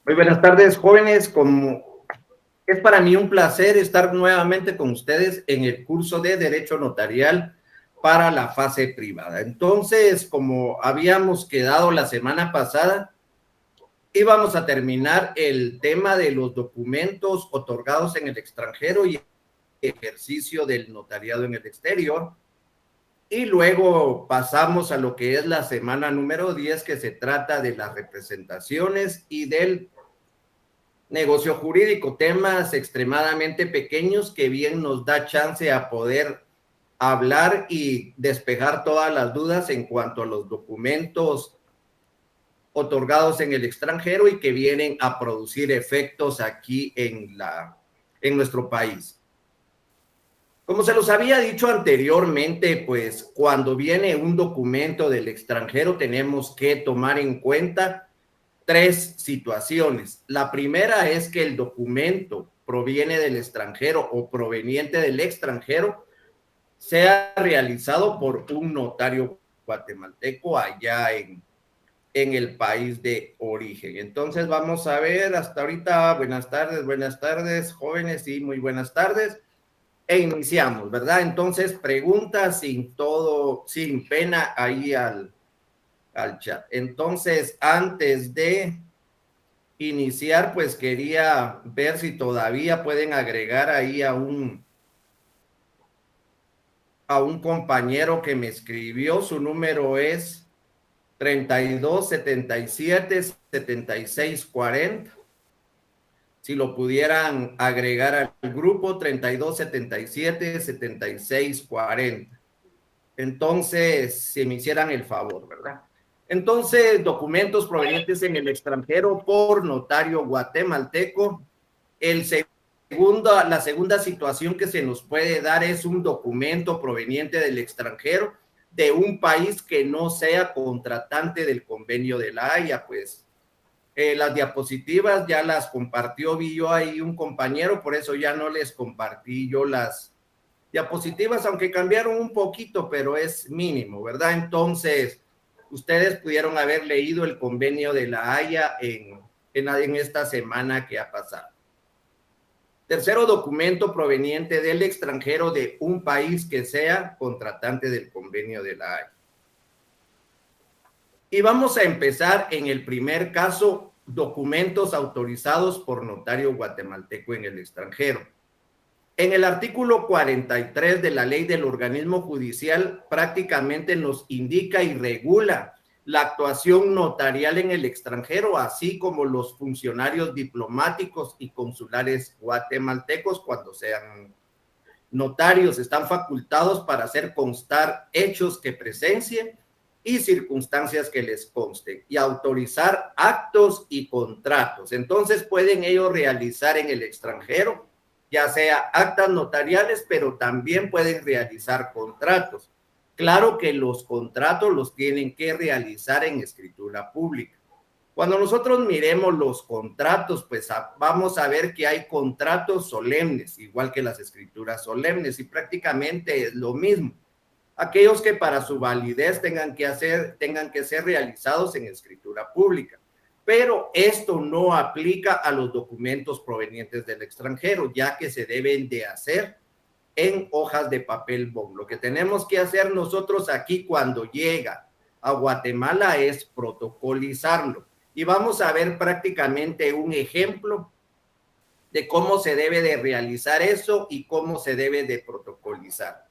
Muy buenas tardes, jóvenes. Como es para mí un placer estar nuevamente con ustedes en el curso de Derecho Notarial para la fase privada. Entonces, como habíamos quedado la semana pasada, íbamos a terminar el tema de los documentos otorgados en el extranjero y ejercicio del notariado en el exterior. Y luego pasamos a lo que es la semana número 10, que se trata de las representaciones y del negocio jurídico, temas extremadamente pequeños que bien nos da chance a poder hablar y despejar todas las dudas en cuanto a los documentos otorgados en el extranjero y que vienen a producir efectos aquí en nuestro país. Como se los había dicho anteriormente, pues cuando viene un documento del extranjero tenemos que tomar en cuenta tres situaciones. La primera es que el documento proviene del extranjero o proveniente del extranjero sea realizado por un notario guatemalteco allá en el país de origen. Entonces vamos a ver hasta ahorita. Buenas tardes, jóvenes, y muy buenas tardes. E iniciamos, ¿verdad? Entonces, preguntas sin pena ahí al chat. Entonces, antes de iniciar, pues quería ver si todavía pueden agregar ahí a un compañero que me escribió. Su número es 3277-7640. Si lo pudieran agregar al grupo, 3277-7640. Entonces, si me hicieran el favor, ¿verdad? Entonces, documentos provenientes en el extranjero por notario guatemalteco. La segunda situación que se nos puede dar es un documento proveniente del extranjero de un país que no sea contratante del convenio de la Haya. Pues las diapositivas ya las compartió, vi yo ahí un compañero, por eso ya no les compartí yo las diapositivas, aunque cambiaron un poquito, pero es mínimo, ¿verdad? Entonces, ustedes pudieron haber leído el convenio de la Haya en esta semana que ha pasado. Tercero, documento proveniente del extranjero de un país que sea contratante del convenio de la Haya. Y vamos a empezar en el primer caso, documentos autorizados por notario guatemalteco en el extranjero. En el artículo 43 de la ley del organismo judicial prácticamente nos indica y regula la actuación notarial en el extranjero, así como los funcionarios diplomáticos y consulares guatemaltecos, cuando sean notarios, están facultados para hacer constar hechos que presencien y circunstancias que les consten y autorizar actos y contratos. Entonces pueden ellos realizar en el extranjero ya sea actas notariales, pero también pueden realizar contratos. Claro que los contratos los tienen que realizar en escritura pública. Cuando nosotros miremos los contratos, pues vamos a ver que hay contratos solemnes, igual que las escrituras solemnes, y prácticamente es lo mismo. Aquellos que para su validez tengan que ser realizados en escritura pública. Pero esto no aplica a los documentos provenientes del extranjero, ya que se deben de hacer en hojas de papel bond. Lo que tenemos que hacer nosotros aquí cuando llega a Guatemala es protocolizarlo. Y vamos a ver prácticamente un ejemplo de cómo se debe de realizar eso y cómo se debe de protocolizar.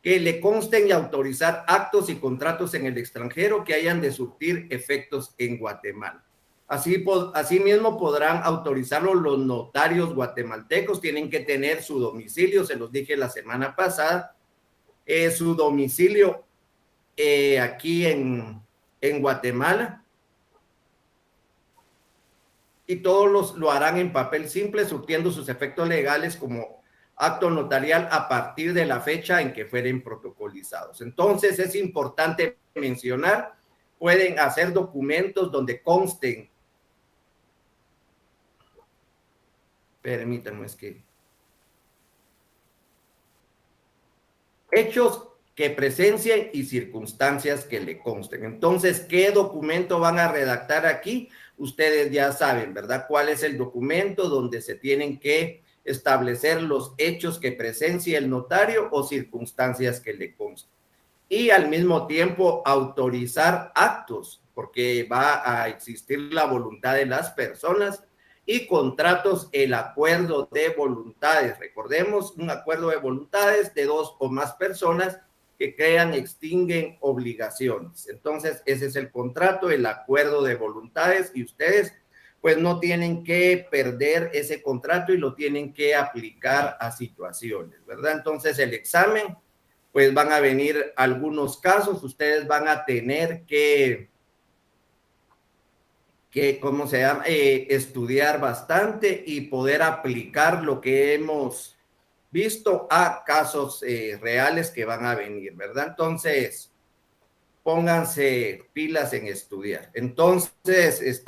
Que le consten y autorizar actos y contratos en el extranjero que hayan de surtir efectos en Guatemala. Asimismo podrán autorizarlo los notarios guatemaltecos, tienen que tener su domicilio, se los dije la semana pasada, su domicilio aquí en Guatemala, y todos lo harán en papel simple, surtiendo sus efectos legales como acto notarial a partir de la fecha en que fueren protocolizados. Entonces es importante mencionar, pueden hacer documentos donde consten, permítanme, es que hechos que presencien y circunstancias que le consten. Entonces, ¿qué documento van a redactar aquí? Ustedes ya saben, ¿verdad? ¿Cuál es el documento donde se tienen que establecer los hechos que presencie el notario o circunstancias que le consten? Y al mismo tiempo autorizar actos, porque va a existir la voluntad de las personas, y contratos, el acuerdo de voluntades. Recordemos, un acuerdo de voluntades de dos o más personas que crean, extinguen obligaciones. Entonces, ese es el contrato, el acuerdo de voluntades, y ustedes pues no tienen que perder ese contrato y lo tienen que aplicar a situaciones, ¿verdad? Entonces, el examen, pues van a venir algunos casos, ustedes van a tener que ¿cómo se llama? Estudiar bastante y poder aplicar lo que hemos visto a casos reales que van a venir, ¿verdad? Entonces, pónganse pilas en estudiar. Entonces,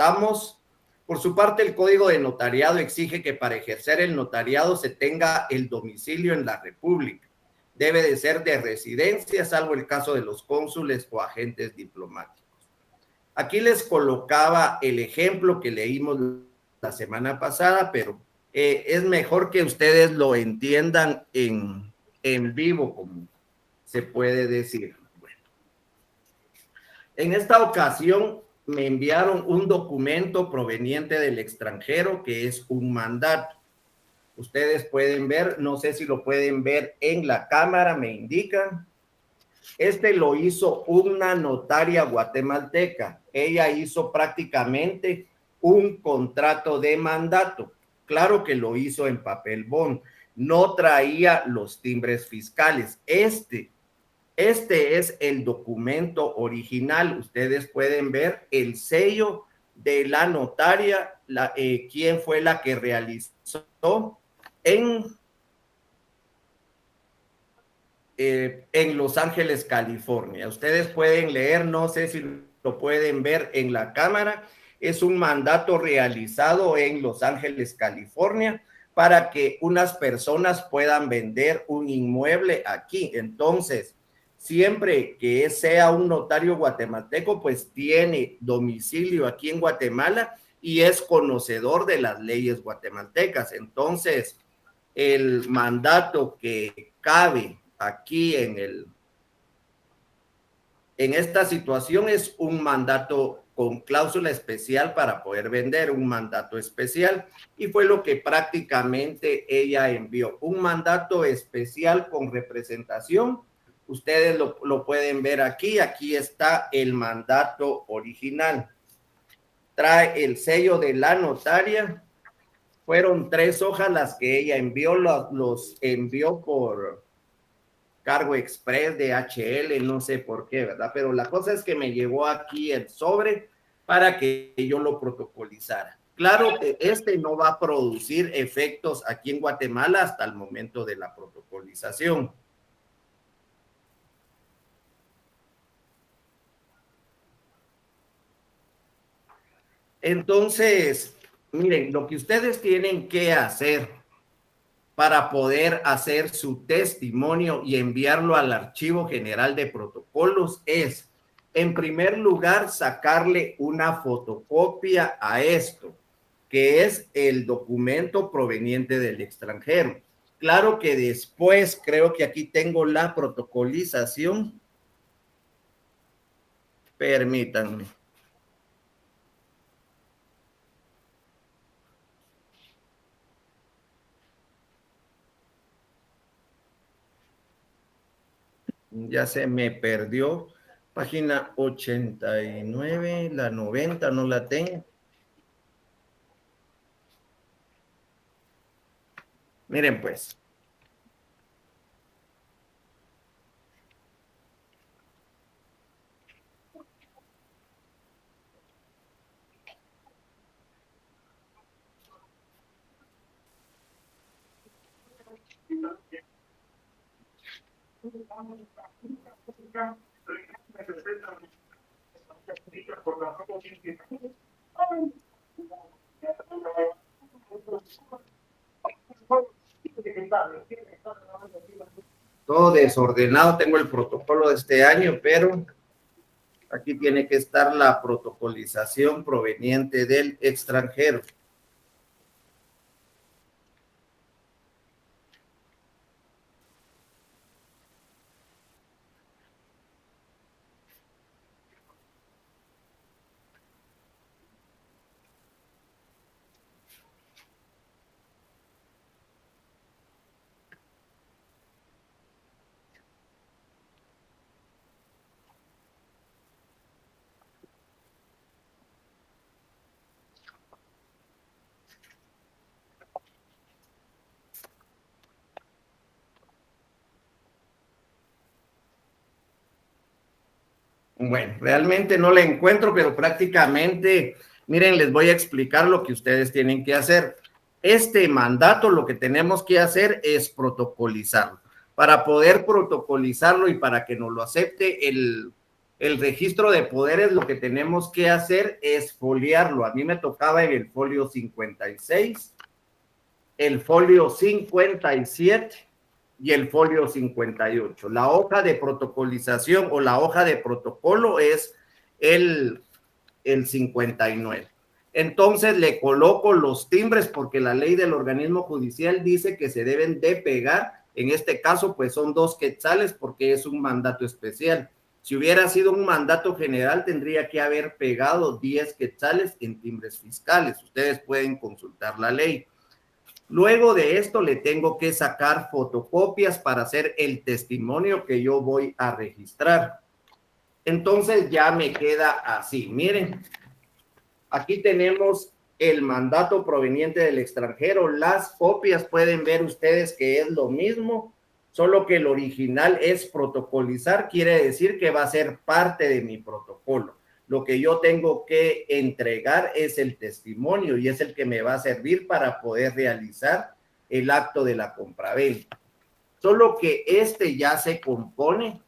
por su parte, el Código de Notariado exige que para ejercer el notariado se tenga el domicilio en la República. Debe de ser de residencia, salvo el caso de los cónsules o agentes diplomáticos. Aquí les colocaba el ejemplo que leímos la semana pasada, pero es mejor que ustedes lo entiendan en vivo, como se puede decir. Bueno, en esta ocasión me enviaron un documento proveniente del extranjero que es un mandato. Ustedes pueden ver, no sé si lo pueden ver en la cámara, me indican. Este lo hizo una notaria guatemalteca. Ella hizo prácticamente un contrato de mandato. Claro que lo hizo en papel bond. No traía los timbres fiscales. Este es el documento original. Ustedes pueden ver el sello de la notaria, quién fue la que realizó en Los Ángeles, California. Ustedes pueden leer, no sé si lo pueden ver en la cámara, es un mandato realizado en Los Ángeles, California, para que unas personas puedan vender un inmueble aquí. Entonces, siempre que sea un notario guatemalteco, pues tiene domicilio aquí en Guatemala y es conocedor de las leyes guatemaltecas. Entonces, el mandato que cabe aquí en esta situación es un mandato con cláusula especial para poder vender, un mandato especial, y fue lo que prácticamente ella envió, un mandato especial con representación. Ustedes lo pueden ver aquí está el mandato original, trae el sello de la notaria. Fueron 3 hojas las que ella envió, los envió por cargo express de HL, no sé por qué, ¿verdad? Pero la cosa es que me llegó aquí el sobre para que yo lo protocolizara. Claro que este no va a producir efectos aquí en Guatemala hasta el momento de la protocolización. Entonces, miren, lo que ustedes tienen que hacer para poder hacer su testimonio y enviarlo al Archivo General de Protocolos es, en primer lugar, sacarle una fotocopia a esto, que es el documento proveniente del extranjero. Claro que después, creo que aquí tengo la protocolización. Permítanme. Ya se me perdió. Página 89, la 90 no la tengo. Miren pues. Todo desordenado, tengo el protocolo de este año, pero aquí tiene que estar la protocolización proveniente del extranjero. Bueno, realmente no la encuentro, pero prácticamente, miren, les voy a explicar lo que ustedes tienen que hacer. Este mandato, lo que tenemos que hacer es protocolizarlo. Para poder protocolizarlo y para que nos lo acepte el registro de poderes, lo que tenemos que hacer es foliarlo. A mí me tocaba en el folio 56, el folio 57 y el folio 58. La hoja de protocolización o la hoja de protocolo es el 59. Entonces le coloco los timbres porque la ley del organismo judicial dice que se deben de pegar. En este caso, pues son 2 quetzales porque es un mandato especial. Si hubiera sido un mandato general, tendría que haber pegado 10 quetzales en timbres fiscales. Ustedes pueden consultar la ley. Luego de esto le tengo que sacar fotocopias para hacer el testimonio que yo voy a registrar. Entonces ya me queda así. Miren, aquí tenemos el mandato proveniente del extranjero. Las copias pueden ver ustedes que es lo mismo, solo que el original es protocolizar, quiere decir que va a ser parte de mi protocolo. Lo que yo tengo que entregar es el testimonio y es el que me va a servir para poder realizar el acto de la compraventa. Solo que este ya se compone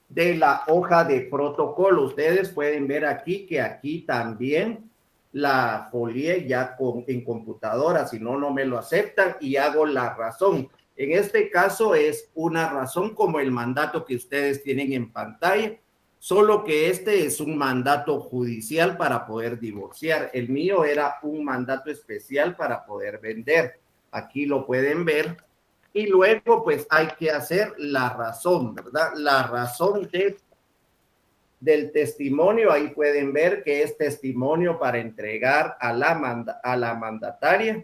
de la hoja de protocolo. Ustedes pueden ver aquí que aquí también la folié ya en computadora, si no, no me lo aceptan y hago la razón. En este caso es una razón como el mandato que ustedes tienen en pantalla, solo que este es un mandato judicial para poder divorciar. El mío era un mandato especial para poder vender. Aquí lo pueden ver. Y luego, pues, hay que hacer la razón, ¿verdad? La razón del testimonio, ahí pueden ver que es testimonio para entregar a la mandataria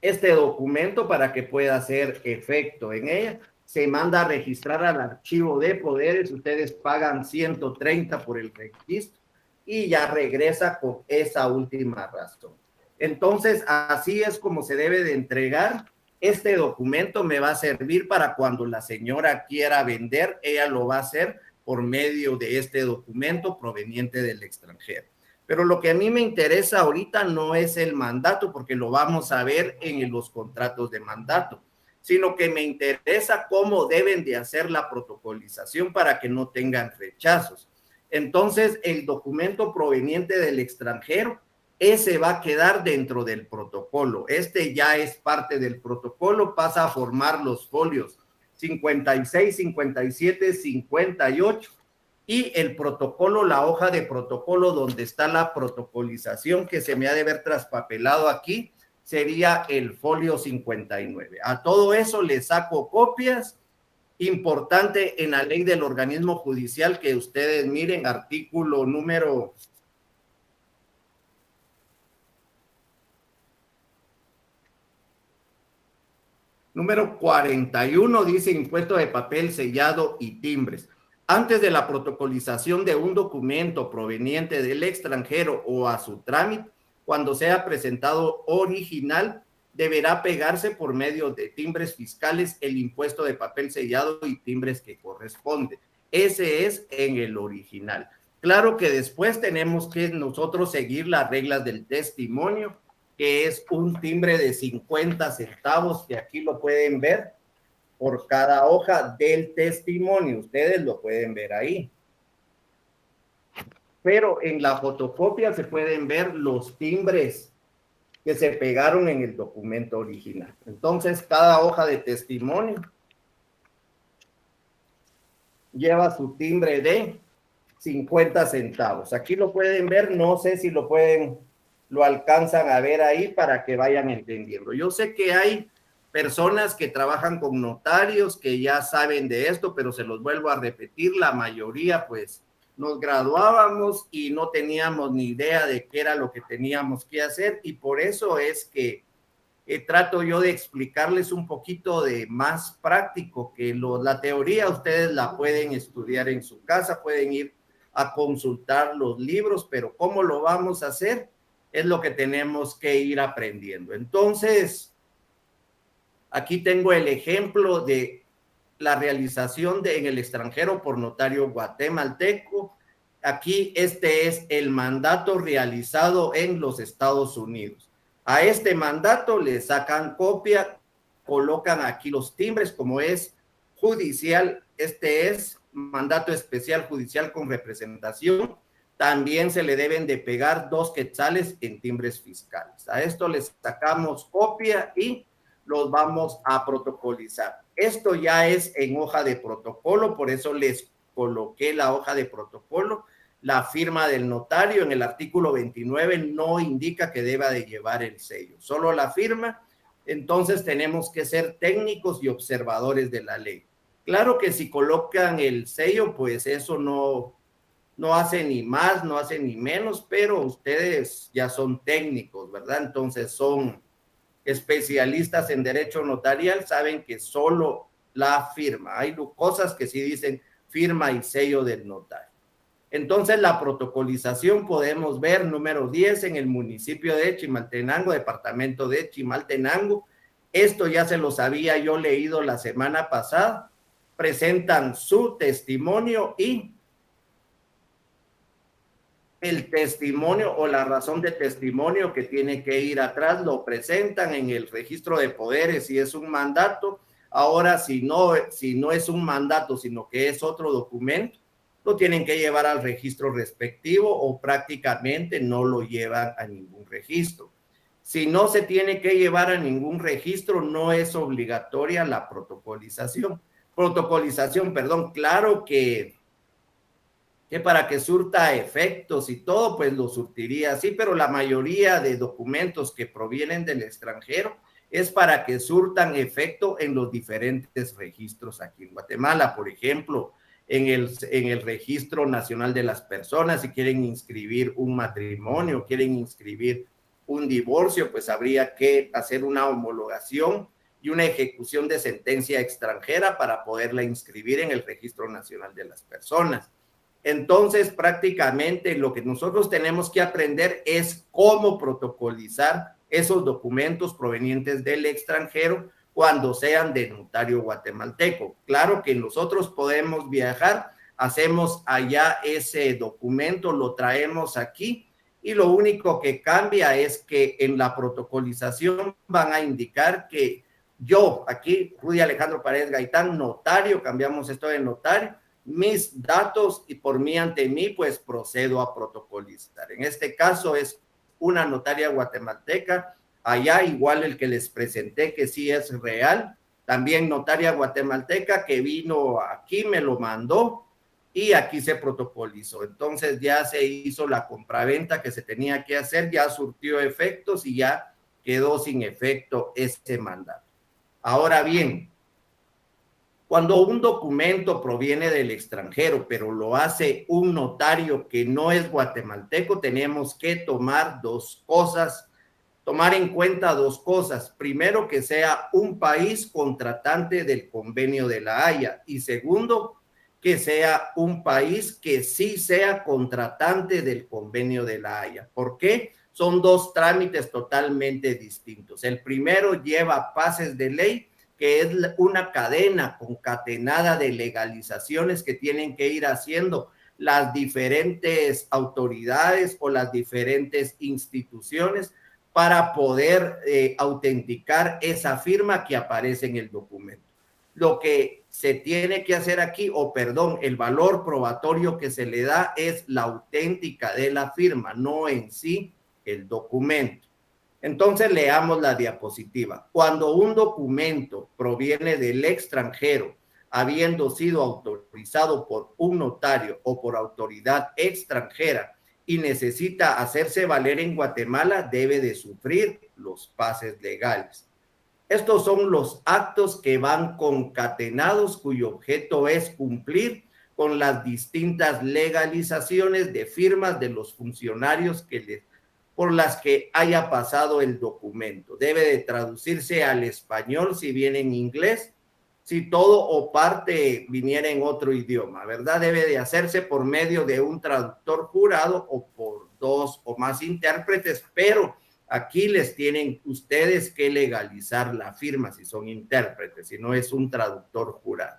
este documento para que pueda hacer efecto en ella. Se manda a registrar al archivo de poderes, ustedes pagan 130 por el registro y ya regresa con esa última razón. Entonces, así es como se debe de entregar. Este documento me va a servir para cuando la señora quiera vender, ella lo va a hacer por medio de este documento proveniente del extranjero. Pero lo que a mí me interesa ahorita no es el mandato, porque lo vamos a ver en los contratos de mandato, sino que me interesa cómo deben de hacer la protocolización para que no tengan rechazos. Entonces, el documento proveniente del extranjero, ese va a quedar dentro del protocolo. Este ya es parte del protocolo, pasa a formar los folios 56, 57, 58 y el protocolo, la hoja de protocolo donde está la protocolización que se me ha de ver traspapelado aquí, sería el folio 59. A todo eso le saco copias. Importante en la ley del organismo judicial que ustedes miren, artículo número 41 dice impuesto de papel sellado y timbres. Antes de la protocolización de un documento proveniente del extranjero o a su trámite, cuando sea presentado original, deberá pegarse por medio de timbres fiscales el impuesto de papel sellado y timbres que corresponde. Ese es en el original. Claro que después tenemos que nosotros seguir las reglas del testimonio, que es un timbre de 50 centavos, que aquí lo pueden ver, por cada hoja del testimonio. Ustedes lo pueden ver ahí. Pero en la fotocopia se pueden ver los timbres que se pegaron en el documento original. Entonces, cada hoja de testimonio lleva su timbre de 50 centavos. Aquí lo pueden ver, no sé si lo alcanzan a ver ahí para que vayan entendiendo. Yo sé que hay personas que trabajan con notarios que ya saben de esto, pero se los vuelvo a repetir, la mayoría pues nos graduábamos y no teníamos ni idea de qué era lo que teníamos que hacer, y por eso es que trato yo de explicarles un poquito de más práctico, que la teoría ustedes la pueden estudiar en su casa, pueden ir a consultar los libros, pero cómo lo vamos a hacer es lo que tenemos que ir aprendiendo. Entonces, aquí tengo el ejemplo de la realización en el extranjero por notario guatemalteco. Aquí este es el mandato realizado en los Estados Unidos. A este mandato le sacan copia, colocan aquí los timbres, como es judicial, este es mandato especial judicial con representación. También se le deben de pegar 2 quetzales en timbres fiscales. A esto les sacamos copia y los vamos a protocolizar. Esto ya es en hoja de protocolo, por eso les coloqué la hoja de protocolo. La firma del notario en el artículo 29 no indica que deba de llevar el sello, solo la firma. Entonces tenemos que ser técnicos y observadores de la ley. Claro que si colocan el sello, pues eso no hace ni más, no hace ni menos, pero ustedes ya son técnicos, ¿verdad? Entonces son especialistas en derecho notarial, saben que solo la firma. Hay cosas que sí dicen firma y sello del notario. Entonces, la protocolización podemos ver número 10 en el municipio de Chimaltenango, departamento de Chimaltenango. Esto ya se los había yo leído la semana pasada. Presentan su testimonio y el testimonio o la razón de testimonio que tiene que ir atrás, lo presentan en el registro de poderes si es un mandato. Ahora, si no es un mandato, sino que es otro documento, lo tienen que llevar al registro respectivo o prácticamente no lo llevan a ningún registro. Si no se tiene que llevar a ningún registro, no es obligatoria la protocolización. Claro que para que surta efectos y todo, pues lo surtiría así, pero la mayoría de documentos que provienen del extranjero es para que surtan efecto en los diferentes registros aquí en Guatemala. Por ejemplo, en el Registro Nacional de las Personas, si quieren inscribir un matrimonio, quieren inscribir un divorcio, pues habría que hacer una homologación y una ejecución de sentencia extranjera para poderla inscribir en el Registro Nacional de las Personas. Entonces, prácticamente lo que nosotros tenemos que aprender es cómo protocolizar esos documentos provenientes del extranjero cuando sean de notario guatemalteco. Claro que nosotros podemos viajar, hacemos allá ese documento, lo traemos aquí y lo único que cambia es que en la protocolización van a indicar que yo, aquí, Rudy Alejandro Paredes Gaitán, notario, cambiamos esto de notario, mis datos y por mí ante mí, pues procedo a protocolizar. En este caso es una notaria guatemalteca, allá igual el que les presenté que sí es real, también notaria guatemalteca que vino aquí, me lo mandó y aquí se protocolizó. Entonces ya se hizo la compraventa que se tenía que hacer, ya surtió efectos y ya quedó sin efecto ese mandato. Ahora bien, cuando un documento proviene del extranjero, pero lo hace un notario que no es guatemalteco, tenemos que tomar tomar en cuenta dos cosas. Primero, que sea un país contratante del Convenio de la Haya. Y segundo, que sea un país que sí sea contratante del Convenio de la Haya. ¿Por qué? son dos trámites totalmente distintos. El primero lleva pases de ley, que es una cadena concatenada de legalizaciones que tienen que ir haciendo las diferentes autoridades o las diferentes instituciones para poder autenticar esa firma que aparece en el documento. Lo que se tiene que hacer aquí, el valor probatorio que se le da es la auténtica de la firma, no en sí el documento. Entonces leamos la diapositiva. Cuando un documento proviene del extranjero, habiendo sido autorizado por un notario o por autoridad extranjera y necesita hacerse valer en Guatemala, debe de sufrir los pases legales. Estos son los actos que van concatenados, cuyo objeto es cumplir con las distintas legalizaciones de firmas de los funcionarios por las que haya pasado el documento. Debe de traducirse al español si viene en inglés, si todo o parte viniera en otro idioma, ¿verdad? Debe de hacerse por medio de un traductor jurado o por dos o más intérpretes, pero aquí les tienen ustedes que legalizar la firma si son intérpretes, si no es un traductor jurado.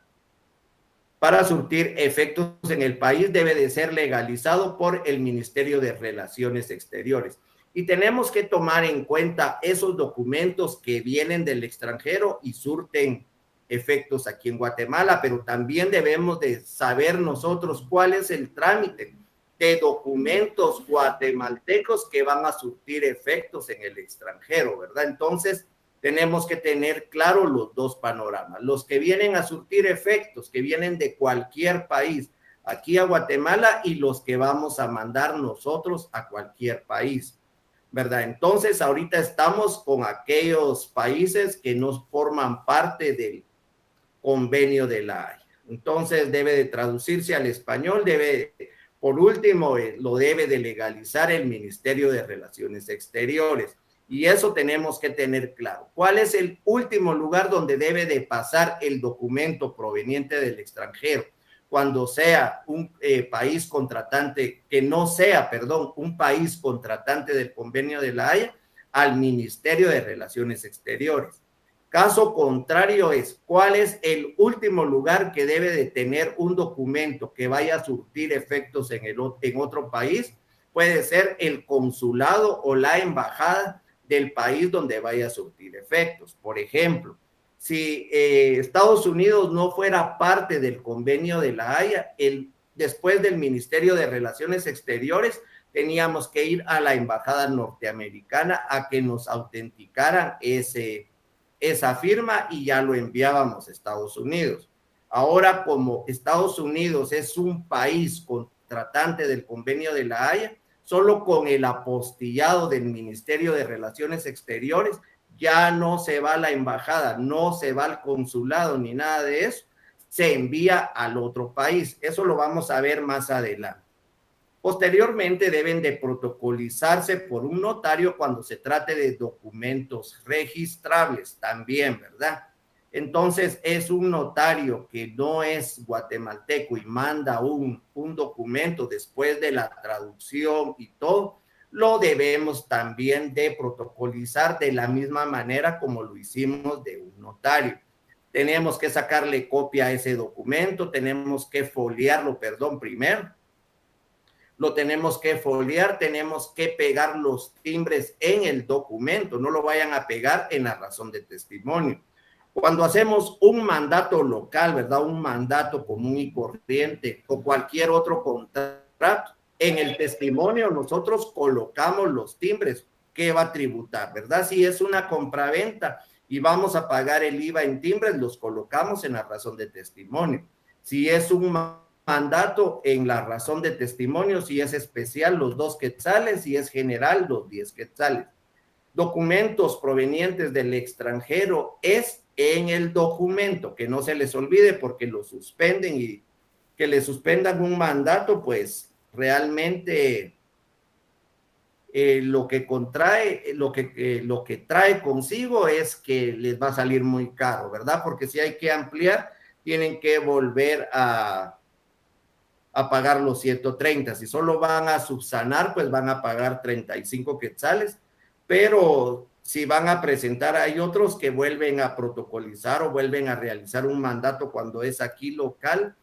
Para surtir efectos en el país debe de ser legalizado por el Ministerio de Relaciones Exteriores. Y tenemos que tomar en cuenta esos documentos que vienen del extranjero y surten efectos aquí en Guatemala, pero también debemos de saber nosotros cuál es el trámite de documentos guatemaltecos que van a surtir efectos en el extranjero, ¿verdad? Entonces, tenemos que tener claro los dos panoramas. Los que vienen a surtir efectos, que vienen de cualquier país aquí a Guatemala, y los que vamos a mandar nosotros a cualquier país, ¿verdad? Entonces, ahorita estamos con aquellos países que no forman parte del convenio de la Haya. Entonces, debe de traducirse al español, por último, lo debe de legalizar el Ministerio de Relaciones Exteriores. Y eso tenemos que tener claro. ¿Cuál es el último lugar donde debe de pasar el documento proveniente del extranjero? Cuando sea un país contratante, que no sea, perdón, un país contratante del convenio de la Haya, al Ministerio de Relaciones Exteriores. Caso contrario es, ¿cuál es el último lugar que debe de tener un documento que vaya a surtir efectos en otro país? Puede ser el consulado o la embajada del país donde vaya a surtir efectos. Por ejemplo, si Estados Unidos no fuera parte del convenio de la Haya, después del Ministerio de Relaciones Exteriores, teníamos que ir a la embajada norteamericana a que nos autenticaran esa firma y ya lo enviábamos a Estados Unidos. Ahora, como Estados Unidos es un país contratante del convenio de la Haya, solo con el apostillado del Ministerio de Relaciones Exteriores ya no se va a la embajada, no se va al consulado ni nada de eso, se envía al otro país. Eso lo vamos a ver más adelante. Posteriormente deben de protocolizarse por un notario cuando se trate de documentos registrables también, ¿verdad? Entonces es un notario que no es guatemalteco y manda un documento después de la traducción y todo, lo debemos también de protocolizar de la misma manera como lo hicimos de un notario. Tenemos que sacarle copia a ese documento, tenemos que foliarlo, primero. Lo tenemos que foliar, tenemos que pegar los timbres en el documento, no lo vayan a pegar en la razón de testimonio. Cuando hacemos un mandato local, ¿verdad? Un mandato común y corriente o cualquier otro contrato, en el testimonio nosotros colocamos los timbres que va a tributar, ¿verdad? Si es una compraventa y vamos a pagar el IVA en timbres, los colocamos en la razón de testimonio. Si es un mandato, en la razón de testimonio, si es especial, los 2 quetzales, si es general, los 10 quetzales. Documentos provenientes del extranjero es en el documento, que no se les olvide porque lo suspenden, y que le suspendan un mandato, pues realmente lo que trae consigo es que les va a salir muy caro, ¿verdad? Porque si hay que ampliar, tienen que volver a a pagar los 130. Si solo van a subsanar, pues van a pagar 35 quetzales, pero si van a presentar, hay otros que vuelven a protocolizar o vuelven a realizar un mandato cuando es aquí local,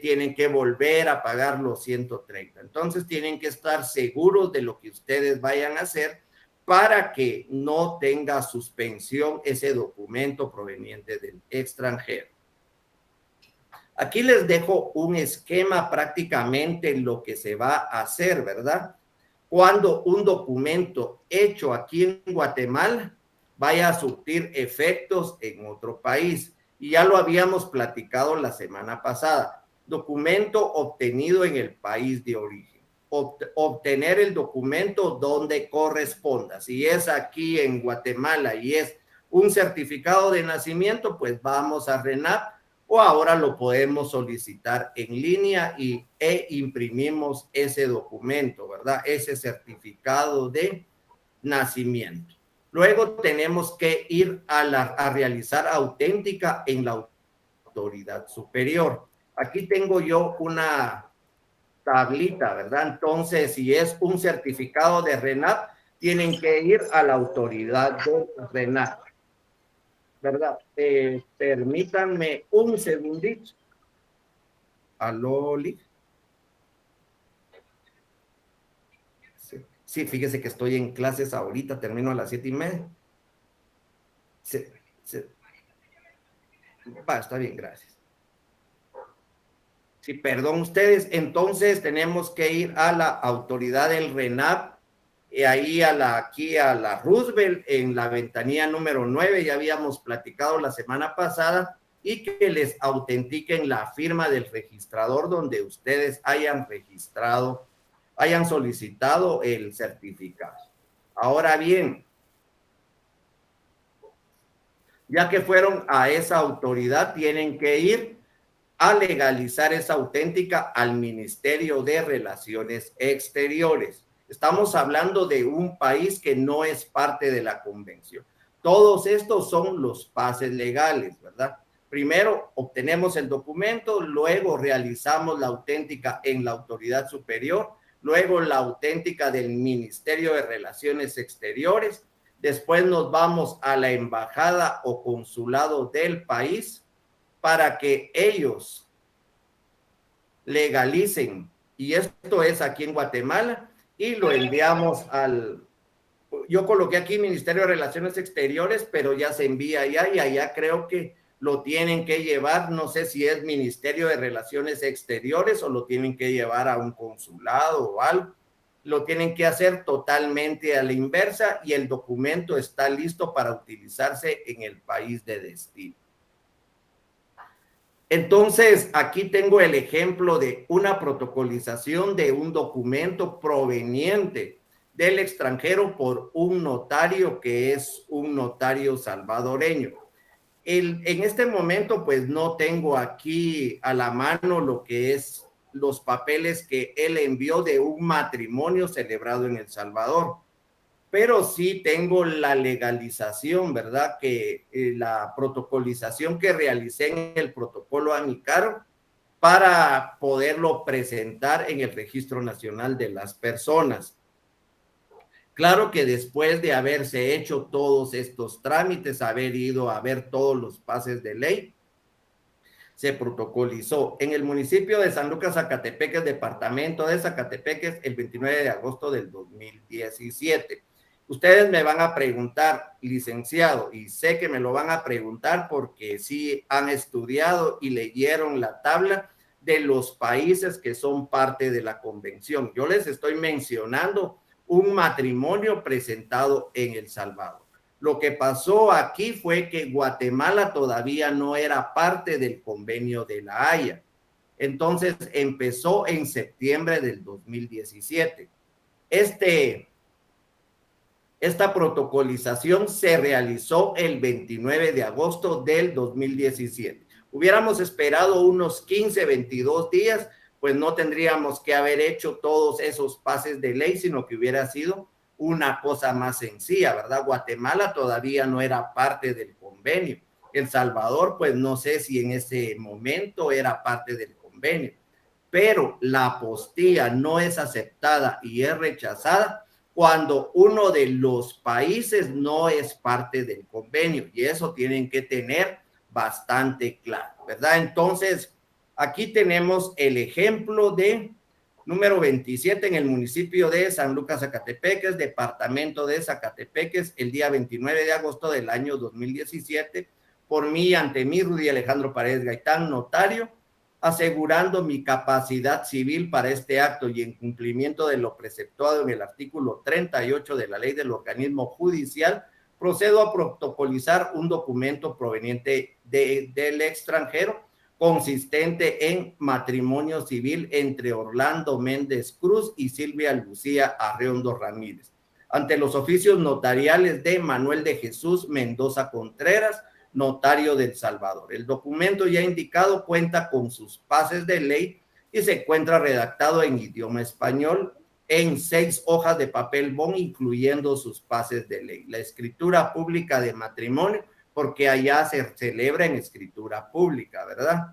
tienen que volver a pagar los 130. Entonces tienen que estar seguros de lo que ustedes vayan a hacer para que no tenga suspensión ese documento proveniente del extranjero. Aquí les dejo un esquema prácticamente lo que se va a hacer, ¿verdad? Cuando un documento hecho aquí en Guatemala vaya a surtir efectos en otro país. Y ya lo habíamos platicado la semana pasada. Documento obtenido en el país de origen. Obtener el documento donde corresponda. Si es aquí en Guatemala y es un certificado de nacimiento, pues vamos a RENAP, o ahora lo podemos solicitar en línea e imprimimos ese documento, ¿verdad? Ese certificado de nacimiento. Luego tenemos que ir a realizar auténtica en la autoridad superior. Aquí tengo yo una tablita, ¿verdad? Entonces, si es un certificado de RENAP, tienen que ir a la autoridad de RENAP, ¿verdad? Permítanme un segundito. Aló, Liz. Sí, fíjese que estoy en clases ahorita, termino a las 7:30. Sí, sí. Va, está bien, gracias. Sí, perdón ustedes, entonces tenemos que ir a la autoridad del RENAP, ahí aquí a la Roosevelt, en la ventanilla número 9, ya habíamos platicado la semana pasada, y que les autentiquen la firma del registrador donde ustedes hayan registrado, hayan solicitado el certificado. Ahora bien, ya que fueron a esa autoridad, tienen que ir a legalizar esa auténtica al Ministerio de Relaciones Exteriores. Estamos hablando de un país que no es parte de la convención. Todos estos son los pases legales, ¿verdad? Primero obtenemos el documento, luego realizamos la auténtica en la autoridad superior, luego la auténtica del Ministerio de Relaciones Exteriores, después nos vamos a la embajada o consulado del país para que ellos legalicen, y esto es aquí en Guatemala, y lo enviamos yo coloqué aquí Ministerio de Relaciones Exteriores, pero ya se envía allá, y allá creo que lo tienen que llevar, no sé si es Ministerio de Relaciones Exteriores o lo tienen que llevar a un consulado o algo, lo tienen que hacer totalmente a la inversa, y el documento está listo para utilizarse en el país de destino. Entonces, aquí tengo el ejemplo de una protocolización de un documento proveniente del extranjero por un notario que es un notario salvadoreño. En este momento, pues no tengo aquí a la mano lo que es los papeles que él envió de un matrimonio celebrado en El Salvador, pero sí tengo la legalización, ¿verdad? Que la protocolización que realicé en el protocolo Amicaro para poderlo presentar en el Registro Nacional de las Personas. Claro que después de haberse hecho todos estos trámites, haber ido a ver todos los pases de ley, se protocolizó en el municipio de San Lucas, Zacatepeques, departamento de Zacatepeques, el 29 de agosto del 2017. Ustedes me van a preguntar, licenciado, y sé que me lo van a preguntar porque sí han estudiado y leyeron la tabla de los países que son parte de la convención. Yo les estoy mencionando un matrimonio presentado en El Salvador. Lo que pasó aquí fue que Guatemala todavía no era parte del convenio de La Haya. Entonces empezó en septiembre del 2017. Esta protocolización se realizó el 29 de agosto del 2017. Hubiéramos esperado unos 15, 22 días, pues no tendríamos que haber hecho todos esos pases de ley, sino que hubiera sido una cosa más sencilla, ¿verdad? Guatemala todavía no era parte del convenio. El Salvador, pues no sé si en ese momento era parte del convenio. pero la apostilla no es aceptada y es rechazada cuando uno de los países no es parte del convenio, y eso tienen que tener bastante claro, ¿verdad? Entonces, aquí tenemos el ejemplo de número 27 en el municipio de San Lucas, Zacatepeques, departamento de Zacatepeques, el día 29 de agosto del año 2017, por mí, ante mí, Rudy Alejandro Paredes Gaitán, notario, asegurando mi capacidad civil para este acto y en cumplimiento de lo preceptuado en el artículo 38 de la ley del organismo judicial, procedo a protocolizar un documento proveniente del extranjero consistente en matrimonio civil entre Orlando Méndez Cruz y Silvia Lucía Arreondo Ramírez, ante los oficios notariales de Manuel de Jesús Mendoza Contreras, notario del Salvador. El documento ya indicado cuenta con sus pases de ley y se encuentra redactado en idioma español en 6 hojas de papel bond, incluyendo sus pases de ley. La escritura pública de matrimonio, porque allá se celebra en escritura pública, ¿verdad?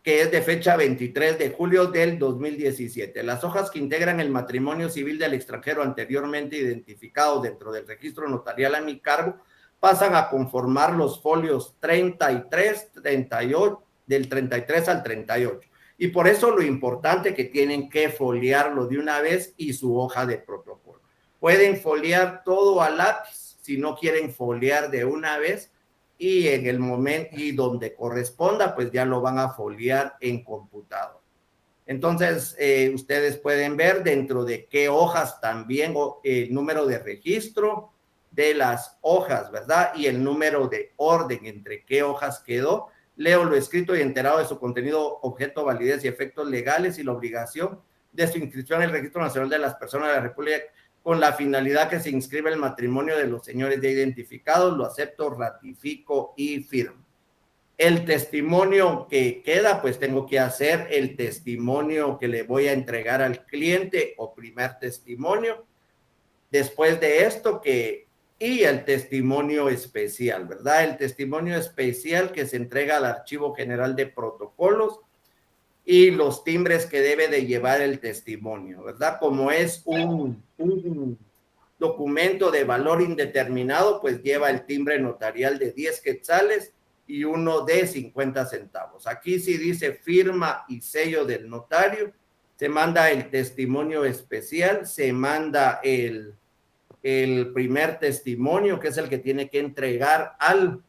Que es de fecha 23 de julio del 2017. Las hojas que integran el matrimonio civil del extranjero anteriormente identificado dentro del registro notarial a mi cargo pasan a conformar los folios 33, 38, del 33 al 38. Y por eso lo importante que tienen que foliarlo de una vez y su hoja de protocolo. Pueden foliar todo a lápiz si no quieren foliar de una vez, y en el momento y donde corresponda, pues ya lo van a foliar en computador. Entonces, ustedes pueden ver dentro de qué hojas también el número de registro de las hojas, ¿verdad? Y el número de orden entre qué hojas quedó. Leo lo escrito y enterado de su contenido, objeto, validez y efectos legales y la obligación de su inscripción en el Registro Nacional de las Personas de la República con la finalidad que se inscriba el matrimonio de los señores ya identificados, lo acepto, ratifico y firmo. El testimonio que queda, pues tengo que hacer el testimonio que le voy a entregar al cliente o primer testimonio. Después de esto y el testimonio especial, ¿verdad? El testimonio especial que se entrega al Archivo General de Protocolos y los timbres que debe de llevar el testimonio, ¿verdad? Como es un documento de valor indeterminado, pues lleva el timbre notarial de 10 quetzales y uno de 50 centavos. Aquí sí dice firma y sello del notario, se manda el testimonio especial, se manda el primer testimonio, que es el que tiene que entregar al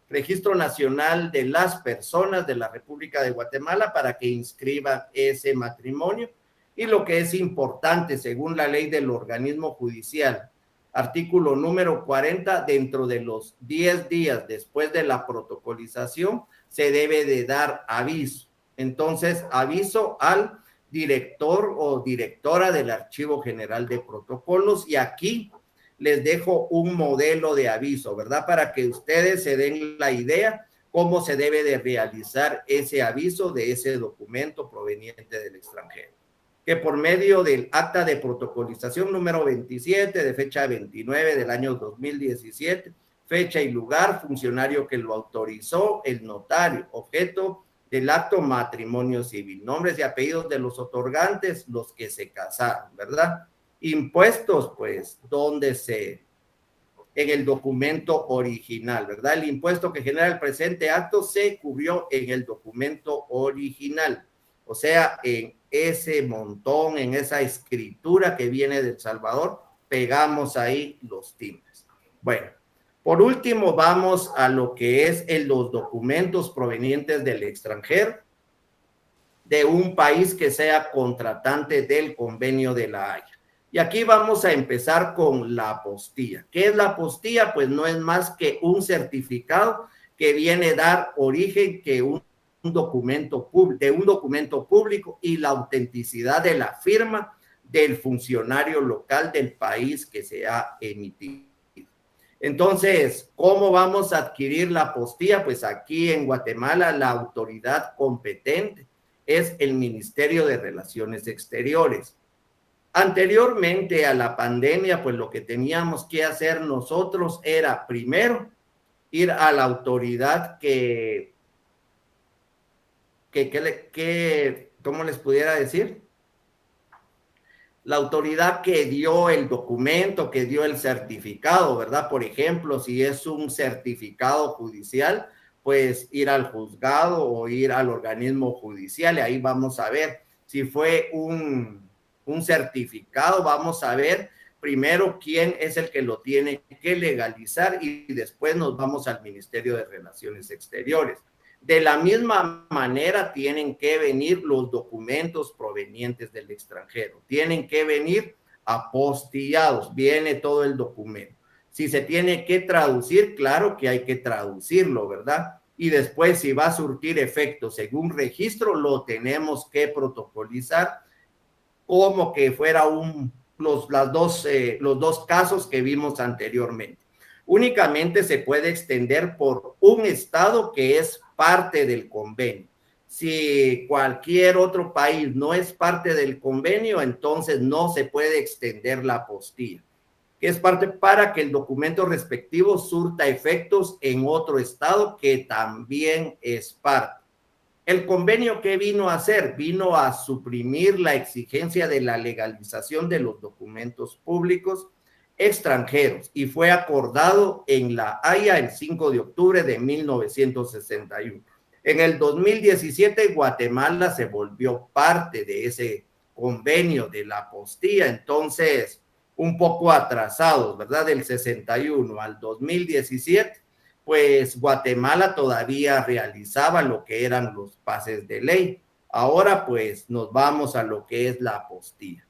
Registro Nacional de las Personas de la República de Guatemala para que inscriban ese matrimonio. Y lo que es importante, según la ley del organismo judicial, artículo número 40, dentro de los 10 días después de la protocolización, se debe de dar aviso. Entonces, aviso al director o directora del Archivo General de Protocolos, y aquí les dejo un modelo de aviso, ¿verdad? Para que ustedes se den la idea cómo se debe de realizar ese aviso de ese documento proveniente del extranjero. Que por medio del acta de protocolización número 27 de fecha 29 del año 2017, fecha y lugar, funcionario que lo autorizó, el notario, objeto del acto matrimonio civil, nombres y apellidos de los otorgantes, los que se casaron, ¿verdad? Impuestos, pues, en el documento original, ¿verdad? El impuesto que genera el presente acto se cubrió en el documento original, o sea, en ese montón, en esa escritura que viene de El Salvador, pegamos ahí los timbres. Bueno, por último, vamos a lo que es los documentos provenientes del extranjero, de un país que sea contratante del Convenio de la Haya. Y aquí vamos a empezar con la apostilla. ¿Qué es la apostilla? Pues no es más que un certificado que viene a dar origen que un documento público y la autenticidad de la firma del funcionario local del país que se ha emitido. Entonces, ¿cómo vamos a adquirir la apostilla? Pues aquí en Guatemala la autoridad competente es el Ministerio de Relaciones Exteriores. Anteriormente a la pandemia, pues lo que teníamos que hacer nosotros era primero ir a la autoridad que ¿cómo les pudiera decir? La autoridad que dio el documento, que dio el certificado, ¿verdad? Por ejemplo, si es un certificado judicial, pues ir al juzgado o ir al organismo judicial y ahí vamos a ver si fue un certificado, vamos a ver primero quién es el que lo tiene que legalizar y después nos vamos al Ministerio de Relaciones Exteriores. De la misma manera tienen que venir los documentos provenientes del extranjero, tienen que venir apostillados, viene todo el documento. Si se tiene que traducir, claro que hay que traducirlo, ¿verdad? Y después si va a surtir efectos según registro, lo tenemos que protocolizar como que fuera los dos casos que vimos anteriormente. Únicamente se puede extender por un estado que es parte del convenio. Si cualquier otro país no es parte del convenio, entonces no se puede extender la apostilla, que es parte para que el documento respectivo surta efectos en otro estado que también es parte. El convenio, ¿qué vino a hacer? Vino a suprimir la exigencia de la legalización de los documentos públicos extranjeros y fue acordado en La Haya el 5 de octubre de 1961. En el 2017, Guatemala se volvió parte de ese convenio de la apostilla, entonces un poco atrasados, ¿verdad? Del 61 al 2017 pues Guatemala todavía realizaba lo que eran los pases de ley. Ahora pues nos vamos a lo que es la apostilla.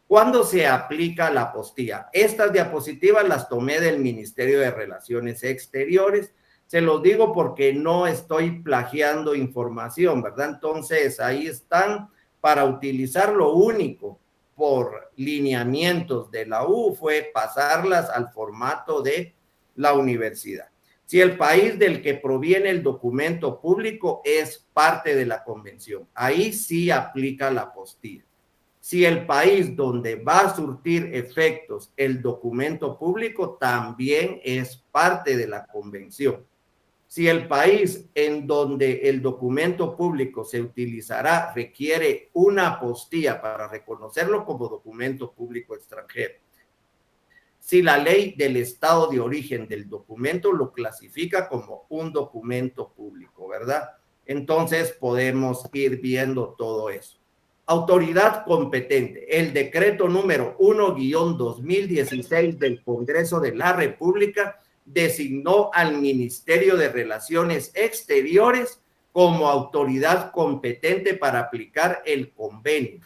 ¿Cuándo se aplica la apostilla? Estas diapositivas las tomé del Ministerio de Relaciones Exteriores. Se los digo porque no estoy plagiando información, ¿verdad? Entonces ahí están para utilizar. Lo único por lineamientos de la U fue pasarlas al formato de la universidad. Si el país del que proviene el documento público es parte de la convención, ahí sí aplica la apostilla. Si el país donde va a surtir efectos el documento público también es parte de la convención. Si el país en donde el documento público se utilizará requiere una apostilla para reconocerlo como documento público extranjero, si la ley del estado de origen del documento lo clasifica como un documento público, ¿verdad? Entonces podemos ir viendo todo eso. Autoridad competente. El decreto número 1-2016 del Congreso de la República designó al Ministerio de Relaciones Exteriores como autoridad competente para aplicar el convenio.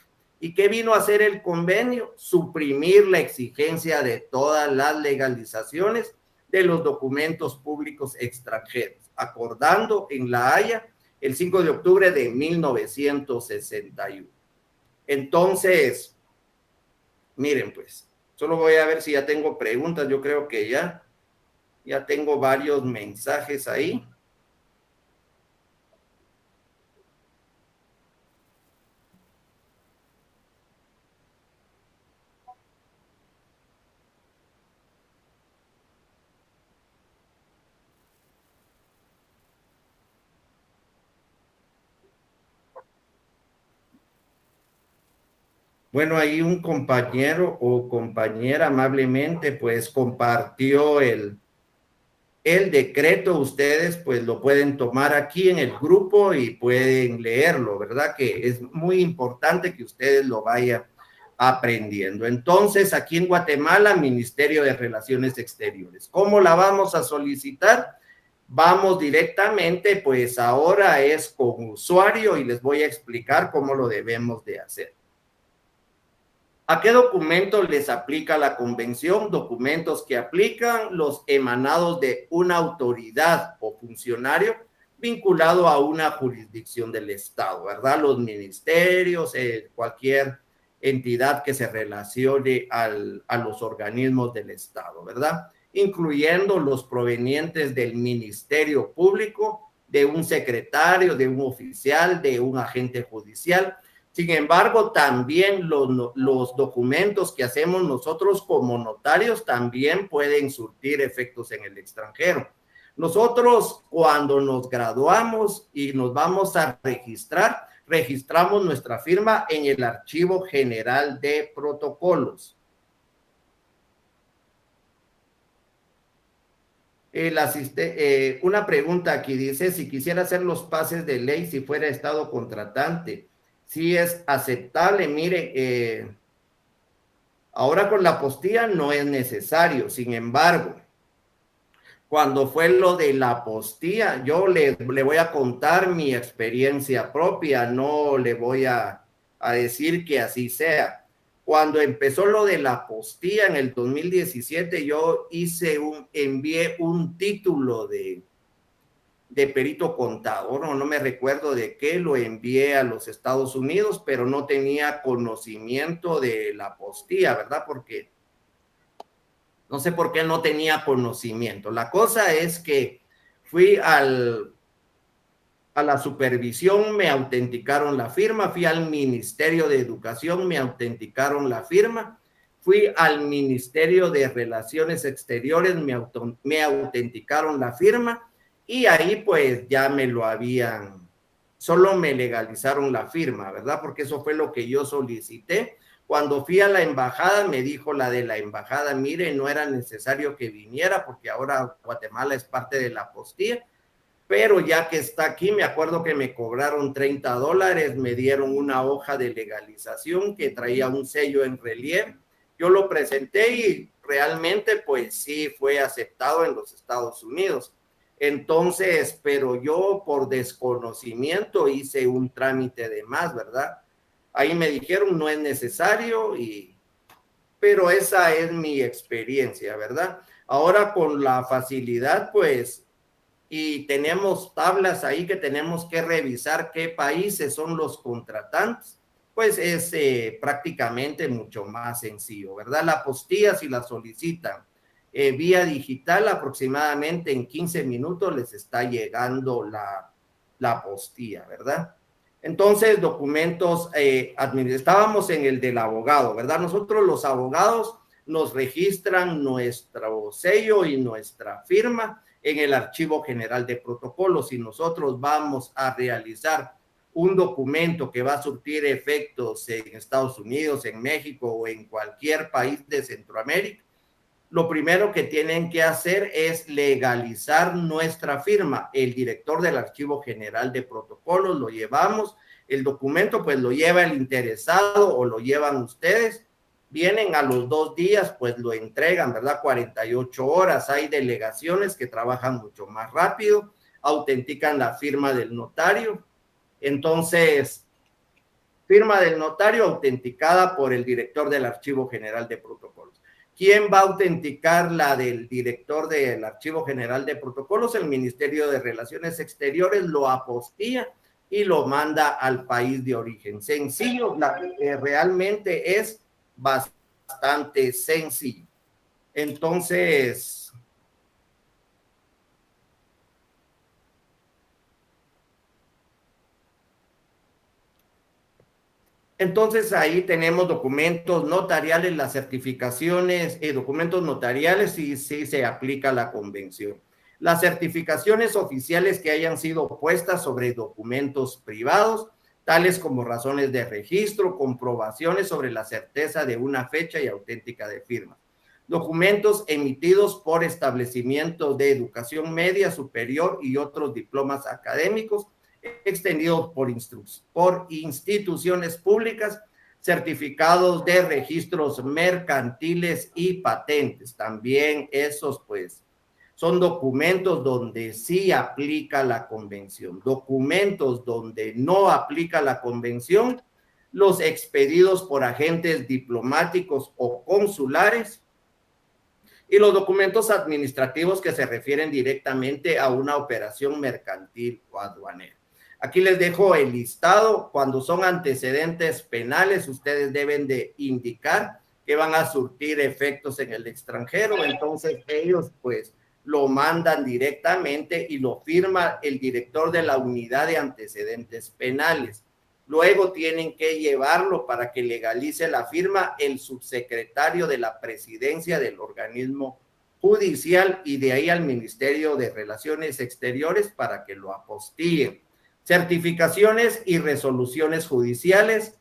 ¿Y qué vino a hacer el convenio? Suprimir la exigencia de todas las legalizaciones de los documentos públicos extranjeros, acordando en La Haya el 5 de octubre de 1961. Entonces, miren pues, solo voy a ver si ya tengo preguntas. Yo creo que ya tengo varios mensajes ahí. Bueno, ahí un compañero o compañera amablemente pues compartió el decreto. Ustedes pues lo pueden tomar aquí en el grupo y pueden leerlo, ¿verdad? Que es muy importante que ustedes lo vayan aprendiendo. Entonces, aquí en Guatemala, Ministerio de Relaciones Exteriores. ¿Cómo la vamos a solicitar? Vamos directamente, pues ahora es con usuario y les voy a explicar cómo lo debemos de hacer. ¿A qué documentos les aplica la convención? Documentos que aplican los emanados de una autoridad o funcionario vinculado a una jurisdicción del Estado, ¿verdad? Los ministerios, cualquier entidad que se relacione a los organismos del Estado, ¿verdad? Incluyendo los provenientes del Ministerio Público, de un secretario, de un oficial, de un agente judicial. Sin embargo, también los documentos que hacemos nosotros como notarios también pueden surtir efectos en el extranjero. Nosotros, cuando nos graduamos y nos vamos a registrar, registramos nuestra firma en el Archivo General de Protocolos. Una pregunta aquí dice, si quisiera hacer los pases de ley si fuera Estado contratante, si es aceptable. Mire, ahora con la apostilla no es necesario, sin embargo, cuando fue lo de la apostilla, yo le voy a contar mi experiencia propia, no le voy a decir que así sea. Cuando empezó lo de la apostilla en el 2017, yo envié un título de perito contador, no me recuerdo de qué, lo envié a los Estados Unidos, pero no tenía conocimiento de la apostilla, ¿verdad? Porque no sé por qué no tenía conocimiento. La cosa es que fui a la supervisión, me autenticaron la firma, fui al Ministerio de Educación, me autenticaron la firma, fui al Ministerio de Relaciones Exteriores, me autenticaron la firma, y ahí pues ya solo me legalizaron la firma, ¿verdad? Porque eso fue lo que yo solicité. Cuando fui a la embajada, me dijo la de la embajada, mire, no era necesario que viniera porque ahora Guatemala es parte de la apostilla, pero ya que está aquí, me acuerdo que me cobraron $30, me dieron una hoja de legalización que traía un sello en relieve. Yo lo presenté y realmente pues sí fue aceptado en los Estados Unidos. Entonces, pero yo por desconocimiento hice un trámite de más, ¿verdad? Ahí me dijeron no es necesario, pero esa es mi experiencia, ¿verdad? Ahora con la facilidad, pues, y tenemos tablas ahí que tenemos que revisar qué países son los contratantes, pues es prácticamente mucho más sencillo, ¿verdad? La apostilla, si la solicitan vía digital, aproximadamente en 15 minutos les está llegando la apostilla, ¿verdad? Entonces, documentos, estábamos en el del abogado, ¿verdad? Nosotros los abogados nos registran nuestro sello y nuestra firma en el Archivo General de Protocolos. Y nosotros vamos a realizar un documento que va a surtir efectos en Estados Unidos, en México o en cualquier país de Centroamérica, lo primero que tienen que hacer es legalizar nuestra firma. El director del Archivo General de Protocolos lo llevamos, el documento pues lo lleva el interesado o lo llevan ustedes, vienen a los 2 días, pues lo entregan, ¿verdad? 48 horas, hay delegaciones que trabajan mucho más rápido, autentican la firma del notario, entonces firma del notario autenticada por el director del Archivo General de Protocolos. ¿Quién va a autenticar la del director del Archivo General de Protocolos? El Ministerio de Relaciones Exteriores lo apostilla y lo manda al país de origen. Sencillo, realmente es bastante sencillo. Entonces ahí tenemos documentos notariales, las certificaciones, documentos notariales y sí se aplica la convención. Las certificaciones oficiales que hayan sido puestas sobre documentos privados, tales como razones de registro, comprobaciones sobre la certeza de una fecha y auténtica de firma. Documentos emitidos por establecimientos de educación media, superior y otros diplomas académicos, extendidos por instituciones públicas, certificados de registros mercantiles y patentes. También esos, pues, son documentos donde sí aplica la convención. Documentos donde no aplica la convención, los expedidos por agentes diplomáticos o consulares, y los documentos administrativos que se refieren directamente a una operación mercantil o aduanera. Aquí les dejo el listado. Cuando son antecedentes penales, ustedes deben de indicar que van a surtir efectos en el extranjero. Entonces ellos pues lo mandan directamente y lo firma el director de la unidad de antecedentes penales. Luego tienen que llevarlo para que legalice la firma el subsecretario de la presidencia del organismo judicial y de ahí al Ministerio de Relaciones Exteriores para que lo apostillen. Certificaciones y resoluciones judiciales.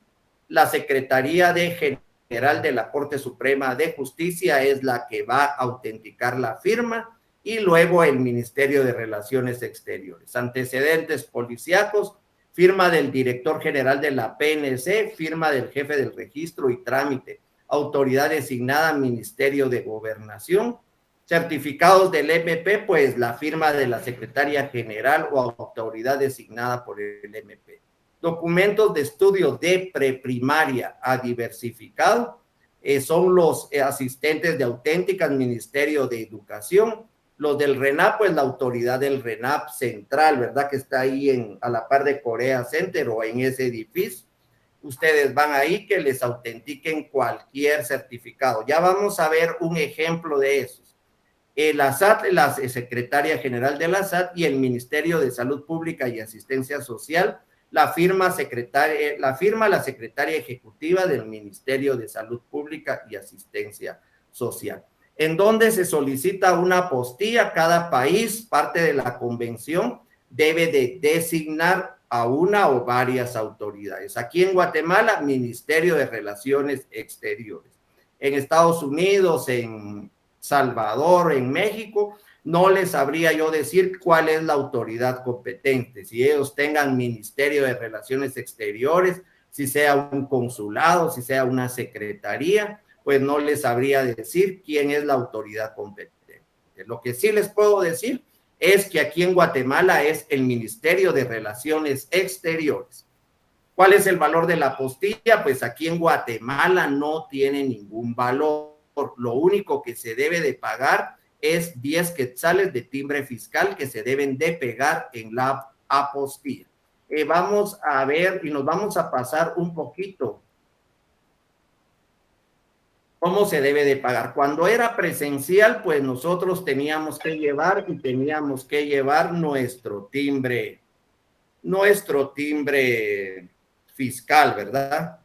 La Secretaría General de la Corte Suprema de Justicia es la que va a autenticar la firma, y luego el Ministerio de Relaciones Exteriores. Antecedentes policíacos, firma del director general de la PNC, firma del jefe del registro y trámite, autoridad designada Ministerio de Gobernación. Certificados del MP, pues la firma de la secretaria general o autoridad designada por el MP. Documentos de estudio de preprimaria a diversificado, son los asistentes de auténticas, Ministerio de Educación. Los del RENAP, pues la autoridad del RENAP central, ¿verdad? Que está ahí a la par de Corea Center o en ese edificio. Ustedes van ahí que les autentiquen cualquier certificado. Ya vamos a ver un ejemplo de esos. La SAT, la secretaria general de la SAT, y el Ministerio de Salud Pública y Asistencia Social, la firma la secretaria ejecutiva del Ministerio de Salud Pública y Asistencia Social. En donde se solicita una apostilla. Cada país, parte de la convención, debe de designar a una o varias autoridades. Aquí en Guatemala, Ministerio de Relaciones Exteriores. En Estados Unidos, en Salvador, en México, no les sabría yo decir cuál es la autoridad competente, si ellos tengan Ministerio de Relaciones Exteriores, si sea un consulado, si sea una secretaría, pues no les sabría decir quién es la autoridad competente. Lo que sí les puedo decir es que aquí en Guatemala es el Ministerio de Relaciones Exteriores. ¿Cuál es el valor de la apostilla? Pues aquí en Guatemala no tiene ningún valor. Lo único que se debe de pagar es 10 quetzales de timbre fiscal que se deben de pegar en la apostilla. Vamos a ver y nos vamos a pasar un poquito cómo se debe de pagar. Cuando era presencial, pues nosotros teníamos que llevar nuestro timbre fiscal, ¿verdad?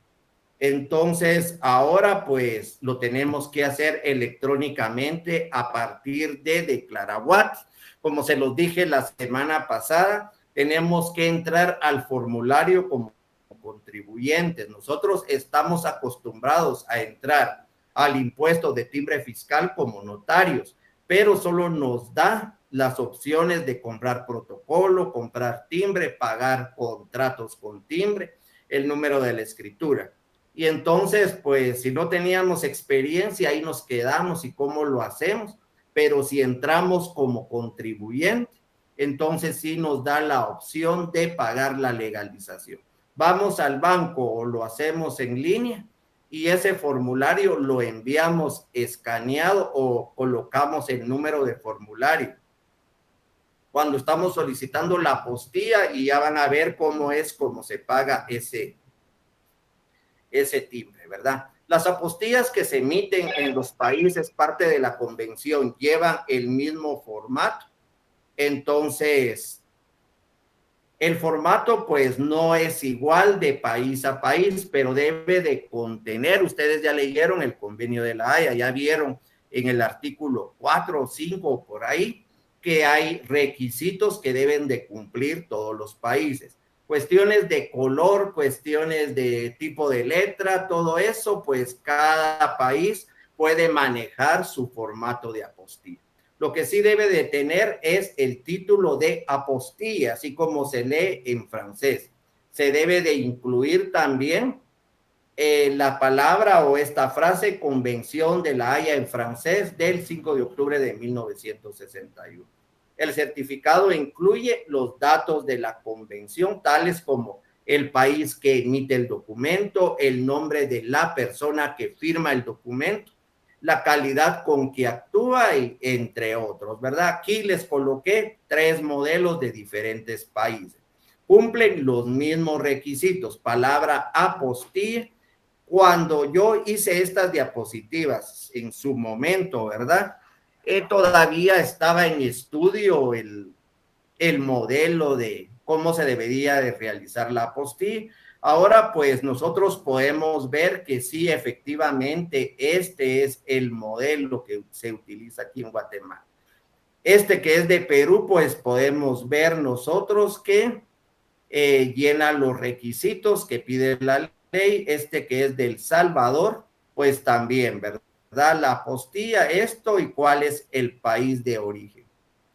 Entonces, ahora pues lo tenemos que hacer electrónicamente a partir de Declaraguat. Como se los dije la semana pasada, tenemos que entrar al formulario como contribuyentes. Nosotros estamos acostumbrados a entrar al impuesto de timbre fiscal como notarios, pero solo nos da las opciones de comprar protocolo, comprar timbre, pagar contratos con timbre, el número de la escritura. Y entonces, pues, si no teníamos experiencia, ahí nos quedamos y cómo lo hacemos. Pero si entramos como contribuyente, entonces sí nos da la opción de pagar la legalización. Vamos al banco o lo hacemos en línea y ese formulario lo enviamos escaneado o colocamos el número de formulario cuando estamos solicitando la apostilla, y ya van a ver cómo se paga ese timbre, ¿verdad? Las apostillas que se emiten en los países parte de la convención llevan el mismo formato. Entonces, el formato pues no es igual de país a país, pero debe de contener, ustedes ya leyeron el convenio de la Haya, ya vieron en el artículo 4 o 5 por ahí, que hay requisitos que deben de cumplir todos los países. Cuestiones de color, cuestiones de tipo de letra, todo eso, pues cada país puede manejar su formato de apostilla. Lo que sí debe de tener es el título de apostilla, así como se lee en francés. Se debe de incluir también la palabra o esta frase Convención de la Haya en francés del 5 de octubre de 1961. El certificado incluye los datos de la convención, tales como el país que emite el documento, el nombre de la persona que firma el documento, la calidad con que actúa, y entre otros, ¿verdad? Aquí les coloqué 3 modelos de diferentes países. Cumplen los mismos requisitos. Palabra apostilla. Cuando yo hice estas diapositivas en su momento, ¿verdad? Todavía estaba en estudio el modelo de cómo se debería de realizar la apostilla. Ahora, pues, nosotros podemos ver que sí, efectivamente, este es el modelo que se utiliza aquí en Guatemala. Este que es de Perú, pues, podemos ver nosotros que llena los requisitos que pide la ley. Este que es del Salvador, pues también, ¿verdad? La apostilla, esto y cuál es el país de origen.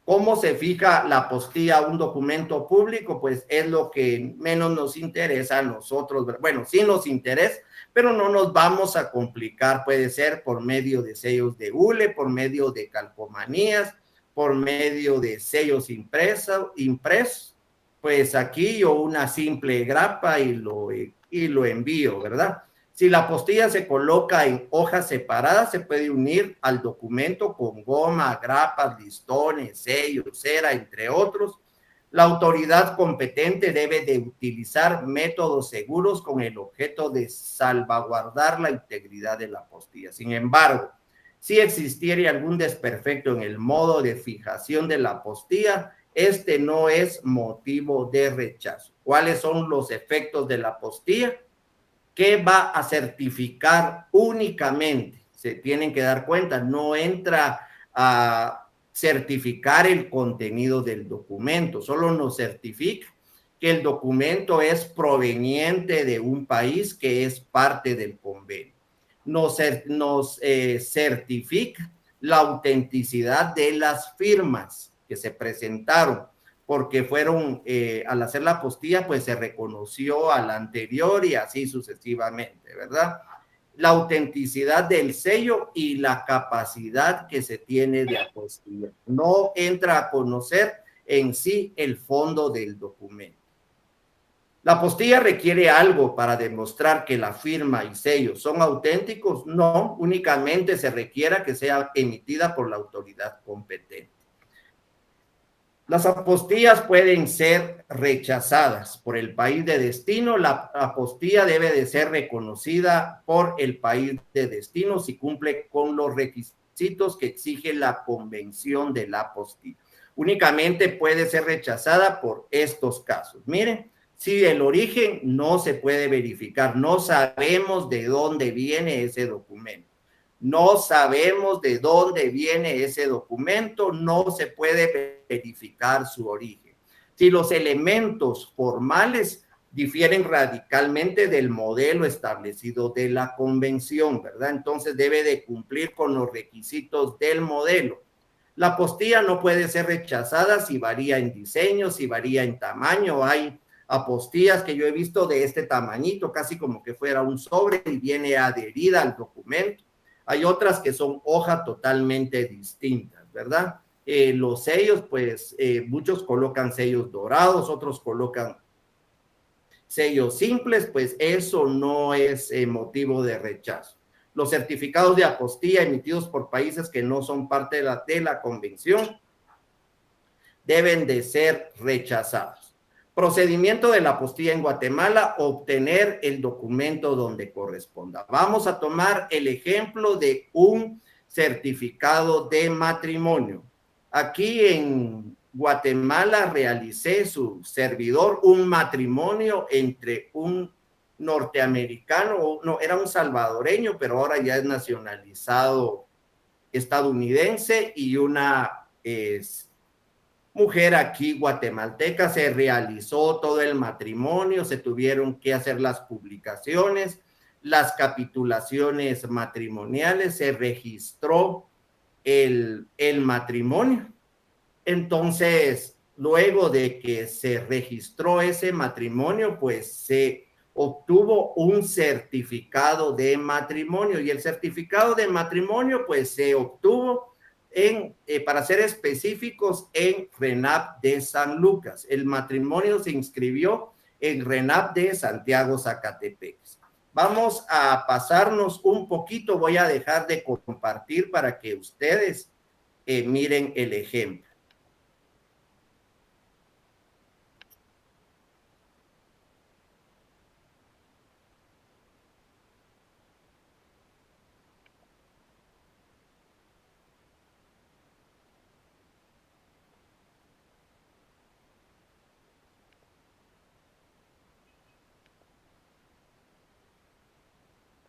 ¿Cómo se fija la apostilla a un documento público? Pues es lo que menos nos interesa a nosotros. Bueno, sí nos interesa, pero no nos vamos a complicar. Puede ser por medio de sellos de hule, por medio de calcomanías, por medio de sellos impresos. Pues aquí yo una simple grapa y lo envío, ¿verdad? Si la apostilla se coloca en hojas separadas, se puede unir al documento con goma, grapas, listones, sellos, cera, entre otros. La autoridad competente debe de utilizar métodos seguros con el objeto de salvaguardar la integridad de la apostilla. Sin embargo, si existiera algún desperfecto en el modo de fijación de la apostilla, este no es motivo de rechazo. ¿Cuáles son los efectos de la apostilla? Que va a certificar únicamente, se tienen que dar cuenta, no entra a certificar el contenido del documento, solo nos certifica que el documento es proveniente de un país que es parte del convenio. Nos certifica la autenticidad de las firmas que se presentaron, porque fueron, al hacer la apostilla, pues se reconoció al anterior y así sucesivamente, ¿verdad? La autenticidad del sello y la capacidad que se tiene de apostilla. No entra a conocer en sí el fondo del documento. ¿La apostilla requiere algo para demostrar que la firma y sello son auténticos? No, únicamente se requiere que sea emitida por la autoridad competente. Las apostillas pueden ser rechazadas por el país de destino. La apostilla debe de ser reconocida por el país de destino si cumple con los requisitos que exige la Convención de la Apostilla. Únicamente puede ser rechazada por estos casos. Miren, si el origen no se puede verificar, no sabemos de dónde viene ese documento. No sabemos de dónde viene ese documento, no se puede verificar su origen. Si los elementos formales difieren radicalmente del modelo establecido de la convención, ¿verdad? Entonces debe de cumplir con los requisitos del modelo. La apostilla no puede ser rechazada si varía en diseño, si varía en tamaño. Hay apostillas que yo he visto de este tamañito, casi como que fuera un sobre y viene adherida al documento. Hay otras que son hojas totalmente distintas, ¿verdad? Los sellos, pues muchos colocan sellos dorados, otros colocan sellos simples, pues eso no es motivo de rechazo. Los certificados de apostilla emitidos por países que no son parte de la convención deben de ser rechazados. Procedimiento de la apostilla en Guatemala: obtener el documento donde corresponda. Vamos a tomar el ejemplo de un certificado de matrimonio. Aquí en Guatemala realicé su servidor un matrimonio entre un norteamericano, no, era un salvadoreño, pero ahora ya es nacionalizado estadounidense, y una mujer aquí guatemalteca. Se realizó todo el matrimonio, se tuvieron que hacer las publicaciones, las capitulaciones matrimoniales, se registró el matrimonio. Entonces, luego de que se registró ese matrimonio, pues se obtuvo un certificado de matrimonio, y el certificado de matrimonio pues se obtuvo para ser específicos, en RENAP de San Lucas. El matrimonio se inscribió en RENAP de Santiago, Zacatepec. Vamos a pasarnos un poquito, voy a dejar de compartir para que ustedes miren el ejemplo.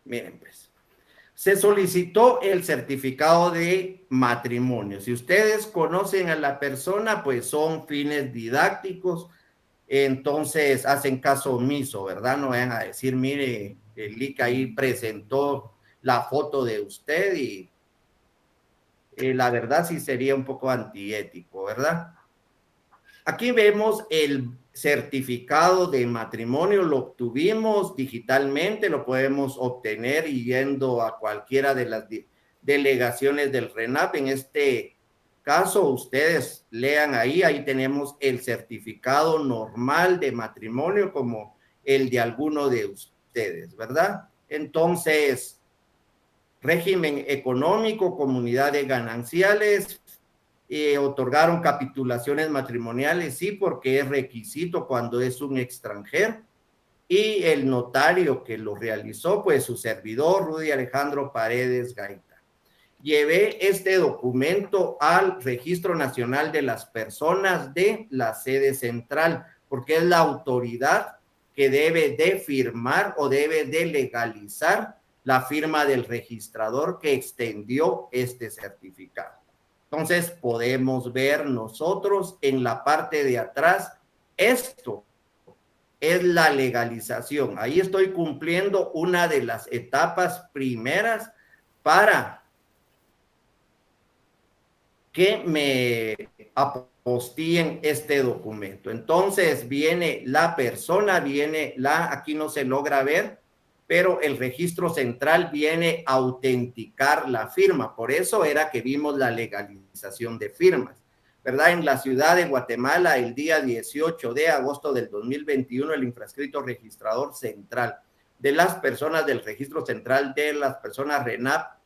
Miren, pues, se solicitó el certificado de matrimonio. Si ustedes conocen a la persona, pues son fines didácticos. entonces hacen caso omiso, ¿verdad? No vayan a decir, mire, el IC ahí presentó la foto de usted y la verdad sí sería un poco antiético, ¿verdad? Aquí vemos el certificado de matrimonio, lo obtuvimos digitalmente, lo podemos obtener yendo a cualquiera de las delegaciones del RENAP. En este caso, ustedes lean ahí, ahí tenemos el certificado normal de matrimonio como el de alguno de ustedes, ¿verdad? Entonces, régimen económico, comunidades gananciales, otorgaron capitulaciones matrimoniales, sí, porque es requisito cuando es un extranjero, y el notario que lo realizó, pues su servidor, Rudy Alejandro Paredes Gaita. Llevé este documento al Registro Nacional de las Personas de la sede central, porque es la autoridad que debe de firmar o debe de legalizar la firma del registrador que extendió este certificado. Entonces podemos ver nosotros en la parte de atrás, esto es la legalización. Ahí estoy cumpliendo una de las etapas primeras para que me apostillen este documento. Entonces viene la persona, viene aquí no se logra ver, pero el registro central viene a autenticar la firma. Por eso era que vimos la legalización de firmas, ¿verdad? En la ciudad de Guatemala, el día 18 de agosto del 2021, el infrascrito registrador central de las personas del registro central de las personas RENAP,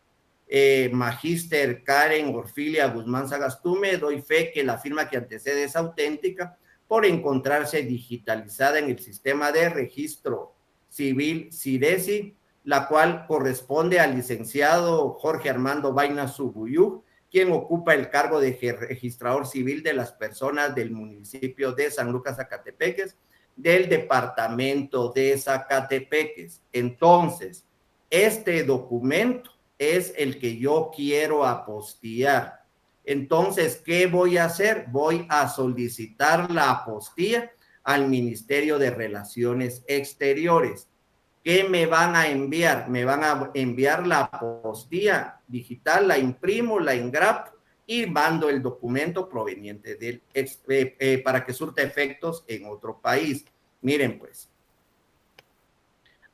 Magíster Karen Orfilia Guzmán Sagastume, doy fe que la firma que antecede es auténtica por encontrarse digitalizada en el sistema de registro civil CIRESI, la cual corresponde al licenciado Jorge Armando Vaina Subuyú, quien ocupa el cargo de registrador civil de las personas del municipio de San Lucas Zacatepeques, del departamento de Zacatepeques. Entonces, este documento es el que yo quiero apostillar. Entonces, ¿qué voy a hacer? Voy a solicitar la apostilla al Ministerio de Relaciones Exteriores. ¿Qué me van a enviar? Me van a enviar la apostilla digital, la imprimo, la engrapo y mando el documento proveniente del para que surta efectos en otro país. Miren, pues,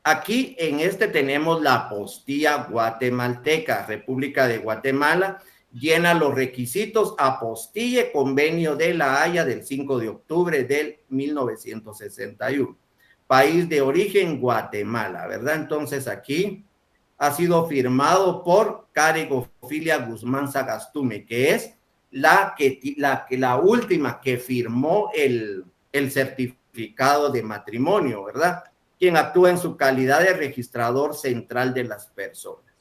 aquí en este tenemos la apostilla guatemalteca, República de Guatemala, llena los requisitos, apostille convenio de La Haya del 5 de octubre del 1961. País de origen, Guatemala, ¿verdad? Entonces aquí ha sido firmado por Karen Ofilia Guzmán Sagastume, que es la última que firmó el certificado de matrimonio, ¿verdad? Quien actúa en su calidad de registrador central de las personas.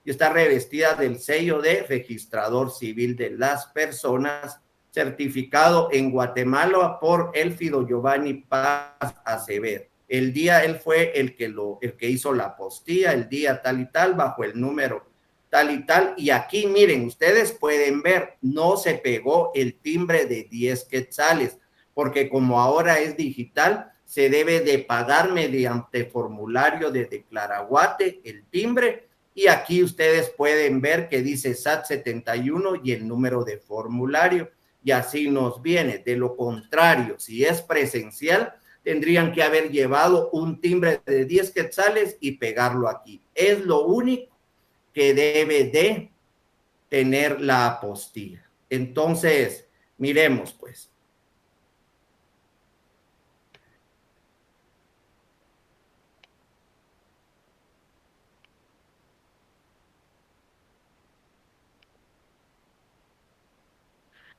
Y está revestida del sello de registrador civil de las personas, certificado en Guatemala por Elfido Giovanni Paz Acevedo. El día él fue el que hizo la apostilla, el día tal y tal, bajo el número tal y tal. Y aquí miren, ustedes pueden ver, no se pegó el timbre de 10 quetzales, porque como ahora es digital, se debe de pagar mediante formulario de Declaraguate el timbre, y aquí ustedes pueden ver que dice SAT 71 y el número de formulario, y así nos viene. De lo contrario, si es presencial, tendrían que haber llevado un timbre de 10 quetzales y pegarlo aquí. Es lo único que debe de tener la apostilla. Entonces, miremos pues.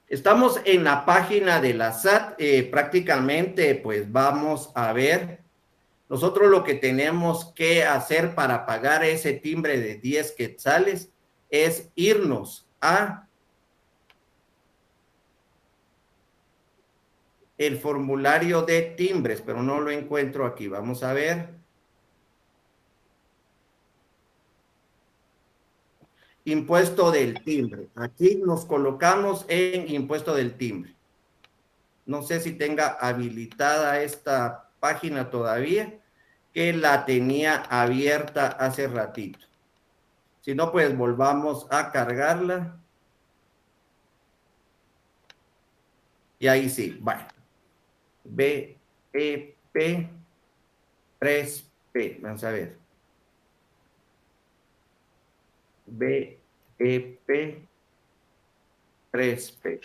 Estamos en la página de la SAT, prácticamente pues vamos a ver, nosotros lo que tenemos que hacer para pagar ese timbre de 10 quetzales es irnos a el formulario de timbres, pero no lo encuentro aquí, vamos a ver. Impuesto del timbre, aquí nos colocamos en impuesto del timbre. No sé si tenga habilitada esta página todavía, que la tenía abierta hace ratito. Si no, pues volvamos a cargarla. Y ahí sí, bueno. BEP 3P, vamos a ver. BEP 3P.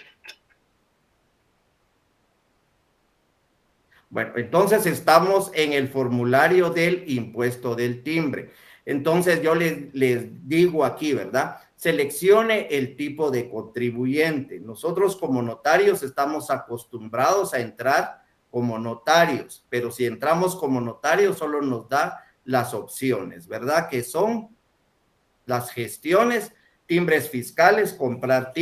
Bueno, entonces estamos en el formulario del impuesto del timbre. Entonces yo les digo aquí, ¿verdad? Seleccione el tipo de contribuyente. Nosotros como notarios estamos acostumbrados a entrar como notarios, pero si entramos como notarios solo nos da las opciones, ¿verdad? Que son las gestiones, timbres fiscales, comprar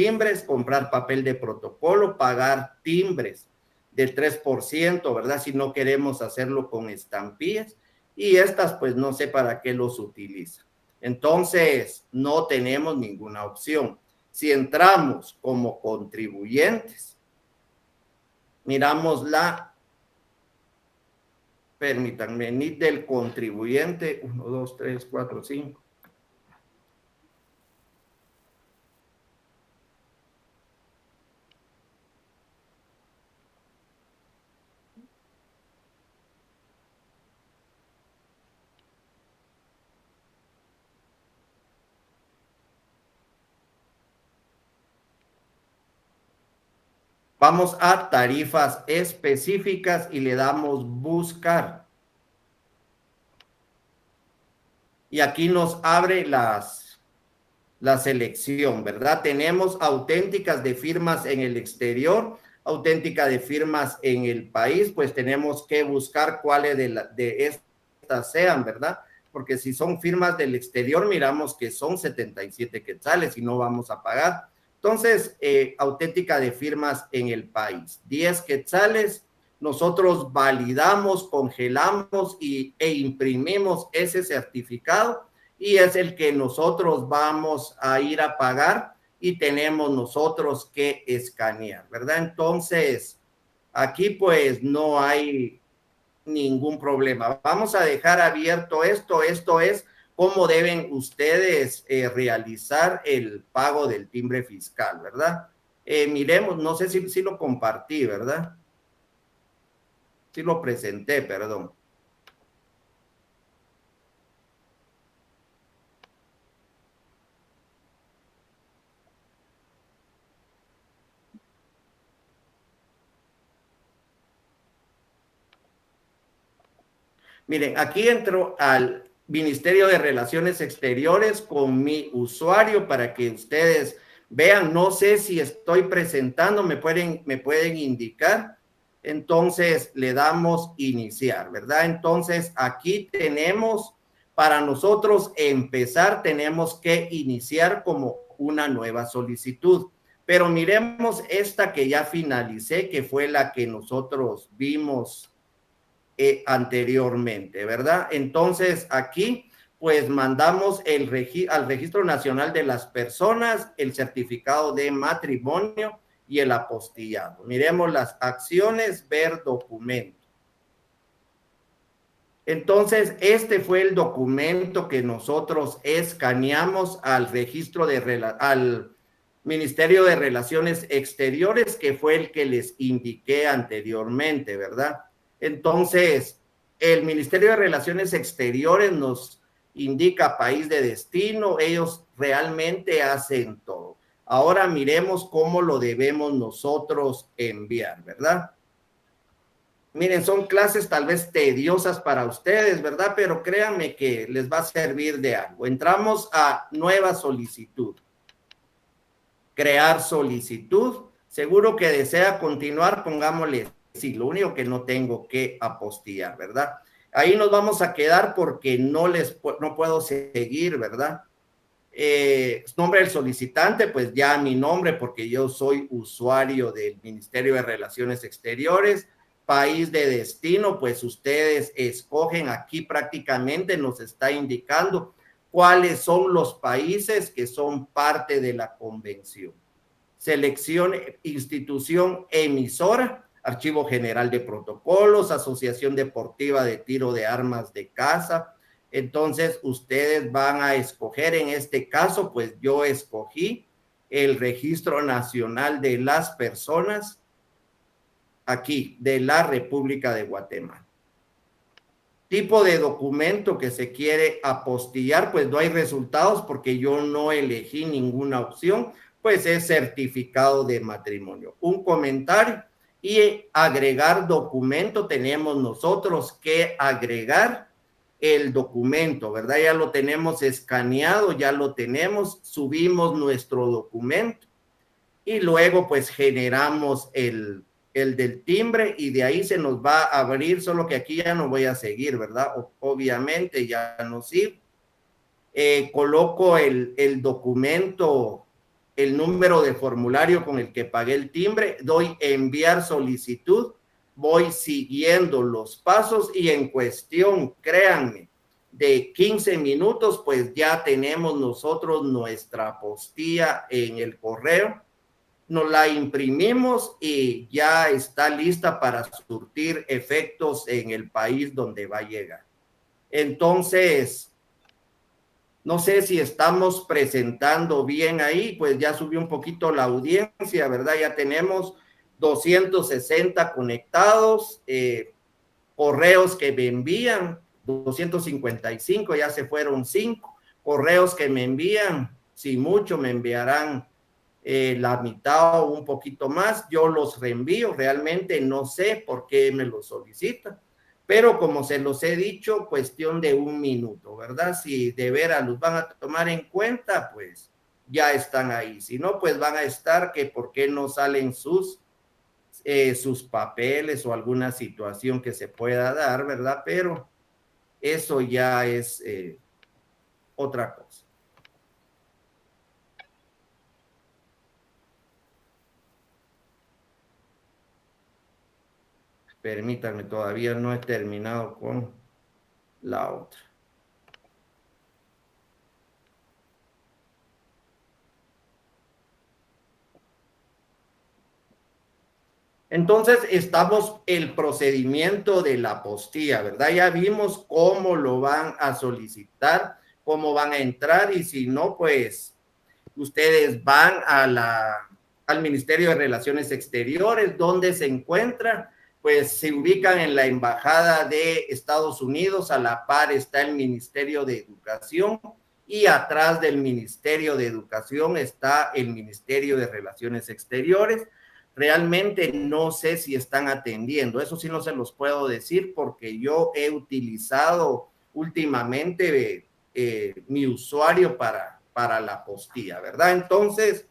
papel de protocolo, pagar timbres del 3%, ¿verdad? Si no queremos hacerlo con estampillas. Y estas, pues no sé para qué los utiliza. Entonces, no tenemos ninguna opción. Si entramos como contribuyentes, miramos permítanme, NIT del contribuyente, 1, 2, 3, 4, 5. Vamos a tarifas específicas y le damos buscar. Y aquí nos abre la selección, ¿verdad? Tenemos auténticas de firmas en el exterior, auténtica de firmas en el país, pues tenemos que buscar cuáles de estas sean, ¿verdad? Porque si son firmas del exterior, miramos que son 77 quetzales y no vamos a pagar. Entonces, auténtica de firmas en el país, 10 quetzales. Nosotros validamos, congelamos e imprimimos ese certificado y es el que nosotros vamos a ir a pagar y tenemos nosotros que escanear, ¿verdad? Entonces, aquí pues no hay ningún problema. Vamos a dejar abierto esto. Esto es cómo deben ustedes realizar el pago del timbre fiscal, ¿verdad? Miremos, no sé si lo compartí, ¿verdad? Sí lo presenté, perdón. Miren, aquí entro al Ministerio de Relaciones Exteriores con mi usuario para que ustedes vean. No sé si estoy presentando, me pueden indicar. Entonces le damos iniciar, ¿verdad? Entonces aquí tenemos, para nosotros empezar, tenemos que iniciar como una nueva solicitud. Pero miremos esta que ya finalicé, que fue la que nosotros vimos anteriormente, ¿verdad? Entonces aquí pues mandamos al Registro Nacional de las Personas el certificado de matrimonio y el apostillado. Miremos las acciones, ver documento. Entonces, este fue el documento que nosotros escaneamos al al Ministerio de Relaciones Exteriores, que fue el que les indiqué anteriormente, ¿verdad? Entonces, el Ministerio de Relaciones Exteriores nos indica país de destino, ellos realmente hacen todo. Ahora miremos cómo lo debemos nosotros enviar, ¿verdad? Miren, son clases tal vez tediosas para ustedes, ¿verdad? Pero créanme que les va a servir de algo. Entramos a nueva solicitud. Crear solicitud. Seguro que desea continuar, pongámosle sí, lo único que no tengo que apostillar, ¿verdad? Ahí nos vamos a quedar porque no puedo seguir, ¿verdad? Nombre del solicitante, pues ya mi nombre, porque yo soy usuario del Ministerio de Relaciones Exteriores. País de destino, pues ustedes escogen aquí prácticamente, nos está indicando cuáles son los países que son parte de la convención. Selección institución emisora. Archivo General de Protocolos, Asociación Deportiva de Tiro de Armas de Caza. Entonces, ustedes van a escoger, en este caso, pues yo escogí el Registro Nacional de las Personas aquí, de la República de Guatemala. Tipo de documento que se quiere apostillar, pues no hay resultados porque yo no elegí ninguna opción, pues es certificado de matrimonio. Un comentario y agregar documento, tenemos nosotros que agregar el documento, ¿verdad? Ya lo tenemos escaneado, ya lo tenemos, subimos nuestro documento y luego pues generamos el del timbre y de ahí se nos va a abrir, solo que aquí ya no voy a seguir, ¿verdad? Obviamente ya no sirve. Coloco el documento, el número de formulario con el que pagué el timbre, doy enviar solicitud, voy siguiendo los pasos y en cuestión, créanme, de 15 minutos, pues ya tenemos nosotros nuestra apostilla en el correo, nos la imprimimos y ya está lista para surtir efectos en el país donde va a llegar. Entonces, no sé si estamos presentando bien ahí, pues ya subió un poquito la audiencia, ¿verdad? Ya tenemos 260 conectados, correos que me envían, 255, ya se fueron 5, correos que me envían, si mucho me enviarán la mitad o un poquito más, yo los reenvío, realmente no sé por qué me lo solicitan, pero como se los he dicho, cuestión de un minuto, ¿verdad? Si de veras los van a tomar en cuenta, pues ya están ahí, si no, pues van a estar que por qué no salen sus papeles o alguna situación que se pueda dar, ¿verdad? Pero eso ya es otra cosa. Permítanme, todavía no he terminado con la otra. Entonces, estamos el procedimiento de la apostilla, ¿verdad? Ya vimos cómo lo van a solicitar, cómo van a entrar y si no, pues ustedes van al Ministerio de Relaciones Exteriores, donde se encuentra, pues se ubican en la Embajada de Estados Unidos, a la par está el Ministerio de Educación y atrás del Ministerio de Educación está el Ministerio de Relaciones Exteriores. Realmente no sé si están atendiendo, eso sí no se los puedo decir porque yo he utilizado últimamente mi usuario para la apostilla, ¿verdad? Entonces,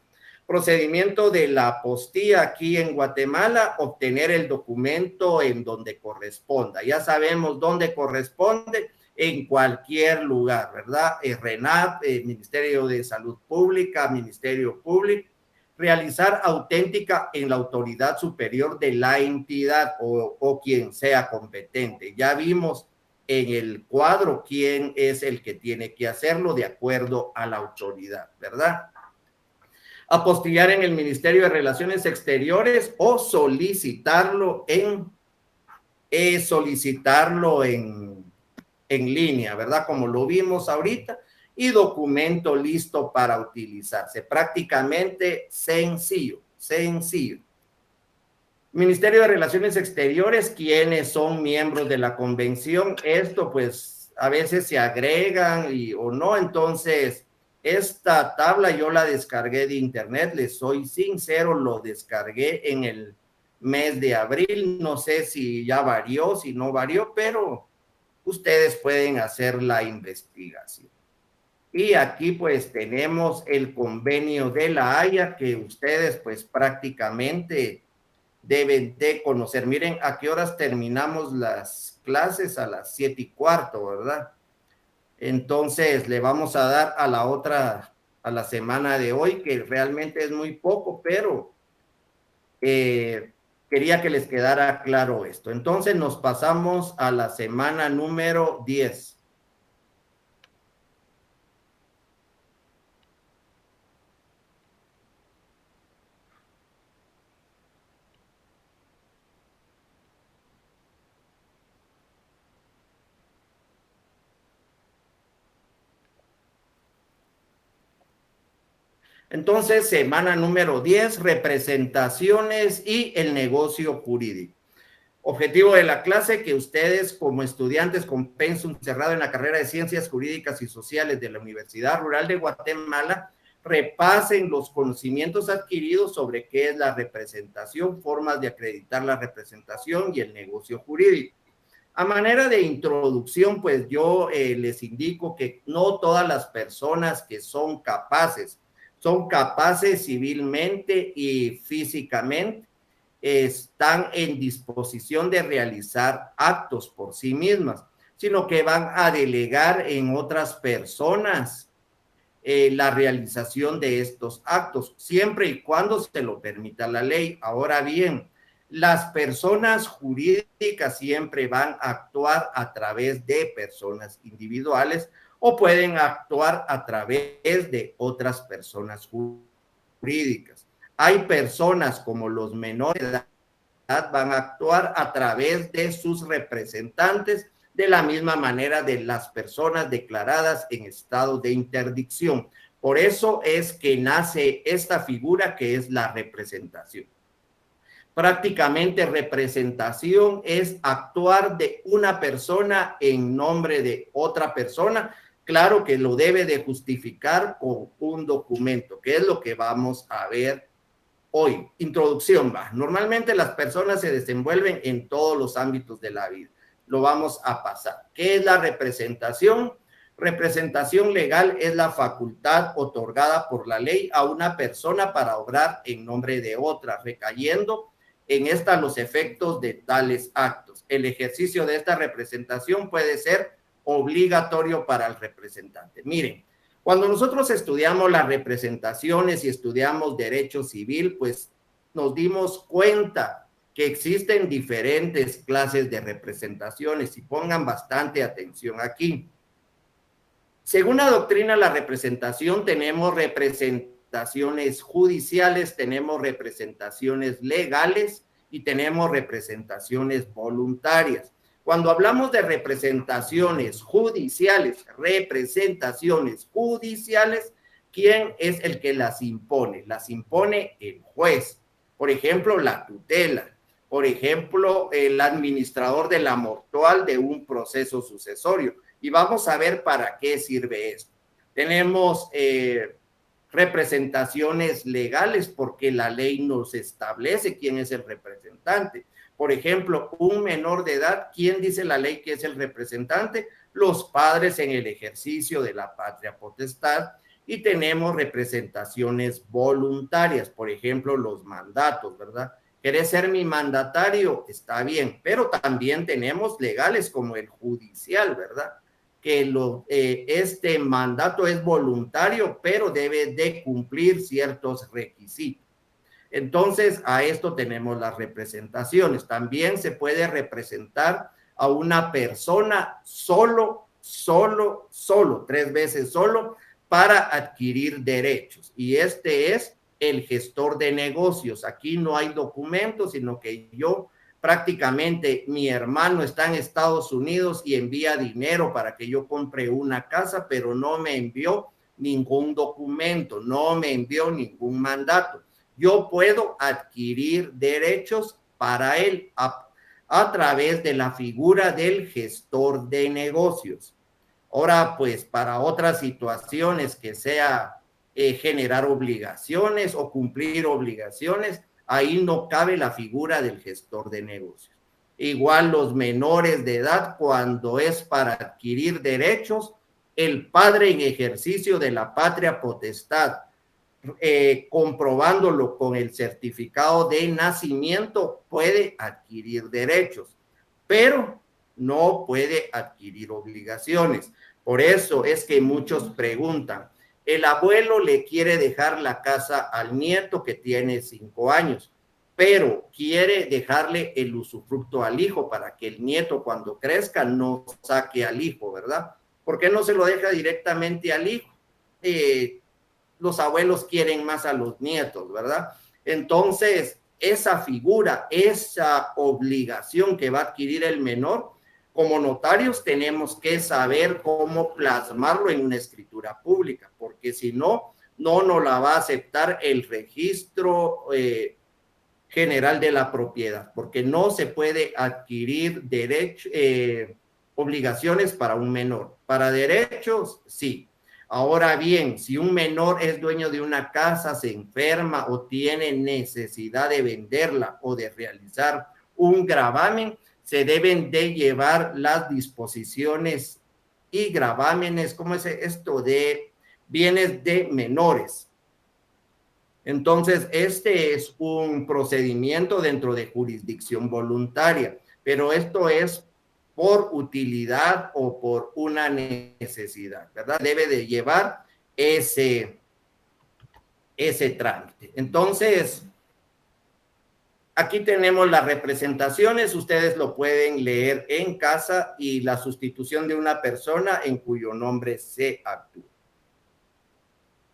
procedimiento de la apostilla aquí en Guatemala, obtener el documento en donde corresponda. Ya sabemos dónde corresponde, en cualquier lugar, ¿verdad? RENAP, Ministerio de Salud Pública, Ministerio Público, realizar auténtica en la autoridad superior de la entidad o quien sea competente. Ya vimos en el cuadro quién es el que tiene que hacerlo de acuerdo a la autoridad, ¿verdad? Apostillar en el Ministerio de Relaciones Exteriores o solicitarlo en línea, ¿verdad? Como lo vimos ahorita, y documento listo para utilizarse. Prácticamente sencillo, sencillo. Ministerio de Relaciones Exteriores, quienes son miembros de la convención, esto pues a veces se agregan o no, entonces esta tabla yo la descargué de internet, les soy sincero, lo descargué en el mes de abril, no sé si ya varió, si no varió, pero ustedes pueden hacer la investigación. Y aquí pues tenemos el convenio de la Haya que ustedes pues prácticamente deben de conocer. Miren a qué horas terminamos las clases, a las 7:15, ¿verdad? Entonces le vamos a dar a la otra, a la semana de hoy, que realmente es muy poco, pero quería que les quedara claro esto. Entonces nos pasamos a la semana número 10. Entonces, semana número 10, representaciones y el negocio jurídico. Objetivo de la clase, que ustedes como estudiantes con pensum cerrado en la carrera de Ciencias Jurídicas y Sociales de la Universidad Rural de Guatemala repasen los conocimientos adquiridos sobre qué es la representación, formas de acreditar la representación y el negocio jurídico. A manera de introducción, pues yo les indico que no todas las personas que son capaces civilmente y físicamente, están en disposición de realizar actos por sí mismas, sino que van a delegar en otras personas la realización de estos actos, siempre y cuando se lo permita la ley. Ahora bien, las personas jurídicas siempre van a actuar a través de personas individuales o pueden actuar a través de otras personas jurídicas. Hay personas como los menores de edad van a actuar a través de sus representantes, de la misma manera de las personas declaradas en estado de interdicción. Por eso es que nace esta figura que es la representación. Prácticamente representación es actuar de una persona en nombre de otra persona. Claro que lo debe de justificar con un documento, que es lo que vamos a ver hoy. Introducción va. Normalmente las personas se desenvuelven en todos los ámbitos de la vida. Lo vamos a pasar. ¿Qué es la representación? Representación legal es la facultad otorgada por la ley a una persona para obrar en nombre de otra, recayendo en esta los efectos de tales actos. El ejercicio de esta representación puede ser obligatorio para el representante. Miren, cuando nosotros estudiamos las representaciones y estudiamos derecho civil, pues nos dimos cuenta que existen diferentes clases de representaciones y pongan bastante atención aquí. Según la doctrina, la representación, tenemos representaciones judiciales, tenemos representaciones legales y tenemos representaciones voluntarias. Cuando hablamos de representaciones judiciales, ¿quién es el que las impone? Las impone el juez. Por ejemplo, la tutela. Por ejemplo, el administrador de la mortual de un proceso sucesorio. Y vamos a ver para qué sirve esto. Tenemos representaciones legales porque la ley nos establece quién es el representante. Por ejemplo, un menor de edad, ¿quién dice la ley que es el representante? Los padres en el ejercicio de la patria potestad. Y tenemos representaciones voluntarias, por ejemplo, los mandatos, ¿verdad? ¿Querés ser mi mandatario? Está bien, pero también tenemos legales como el judicial, ¿verdad? Que este mandato es voluntario, pero debe de cumplir ciertos requisitos. Entonces, a esto tenemos las representaciones. También se puede representar a una persona solo, 3 veces solo, para adquirir derechos. Y este es el gestor de negocios. Aquí no hay documentos, sino que yo prácticamente, mi hermano está en Estados Unidos y envía dinero para que yo compre una casa, pero no me envió ningún documento, no me envió ningún mandato. Yo puedo adquirir derechos para él a través de la figura del gestor de negocios. Ahora, pues, para otras situaciones que sea generar obligaciones o cumplir obligaciones, ahí no cabe la figura del gestor de negocios. Igual los menores de edad, cuando es para adquirir derechos, el padre en ejercicio de la patria potestad, comprobándolo con el certificado de nacimiento, puede adquirir derechos, pero no puede adquirir obligaciones. Por eso es que muchos preguntan, el abuelo le quiere dejar la casa al nieto que tiene 5 años, pero quiere dejarle el usufructo al hijo para que el nieto cuando crezca no saque al hijo, ¿verdad? ¿Por qué no se lo deja directamente al hijo? Los abuelos quieren más a los nietos, ¿verdad? Entonces, esa figura, esa obligación que va a adquirir el menor, como notarios tenemos que saber cómo plasmarlo en una escritura pública, porque si no, no la va a aceptar el registro general de la propiedad, porque no se puede adquirir obligaciones para un menor. Para derechos, sí. Ahora bien, si un menor es dueño de una casa, se enferma o tiene necesidad de venderla o de realizar un gravamen, se deben de llevar las disposiciones y gravámenes, ¿cómo es esto? De bienes de menores. Entonces, este es un procedimiento dentro de jurisdicción voluntaria, pero esto es por utilidad o por una necesidad, ¿verdad? Debe de llevar ese trámite. Entonces, aquí tenemos las representaciones, ustedes lo pueden leer en casa, y la sustitución de una persona en cuyo nombre se actúa.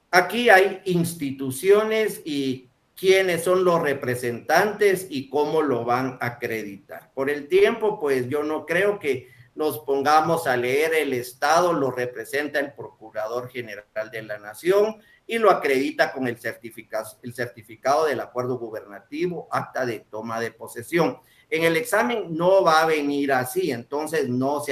Aquí hay instituciones y quiénes son los representantes y cómo lo van a acreditar. Por el tiempo, pues yo no creo que nos pongamos a leer. El Estado lo representa el Procurador General de la Nación y lo acredita con el certificado del acuerdo gubernativo, acta de toma de posesión. En el examen no va a venir así, entonces no se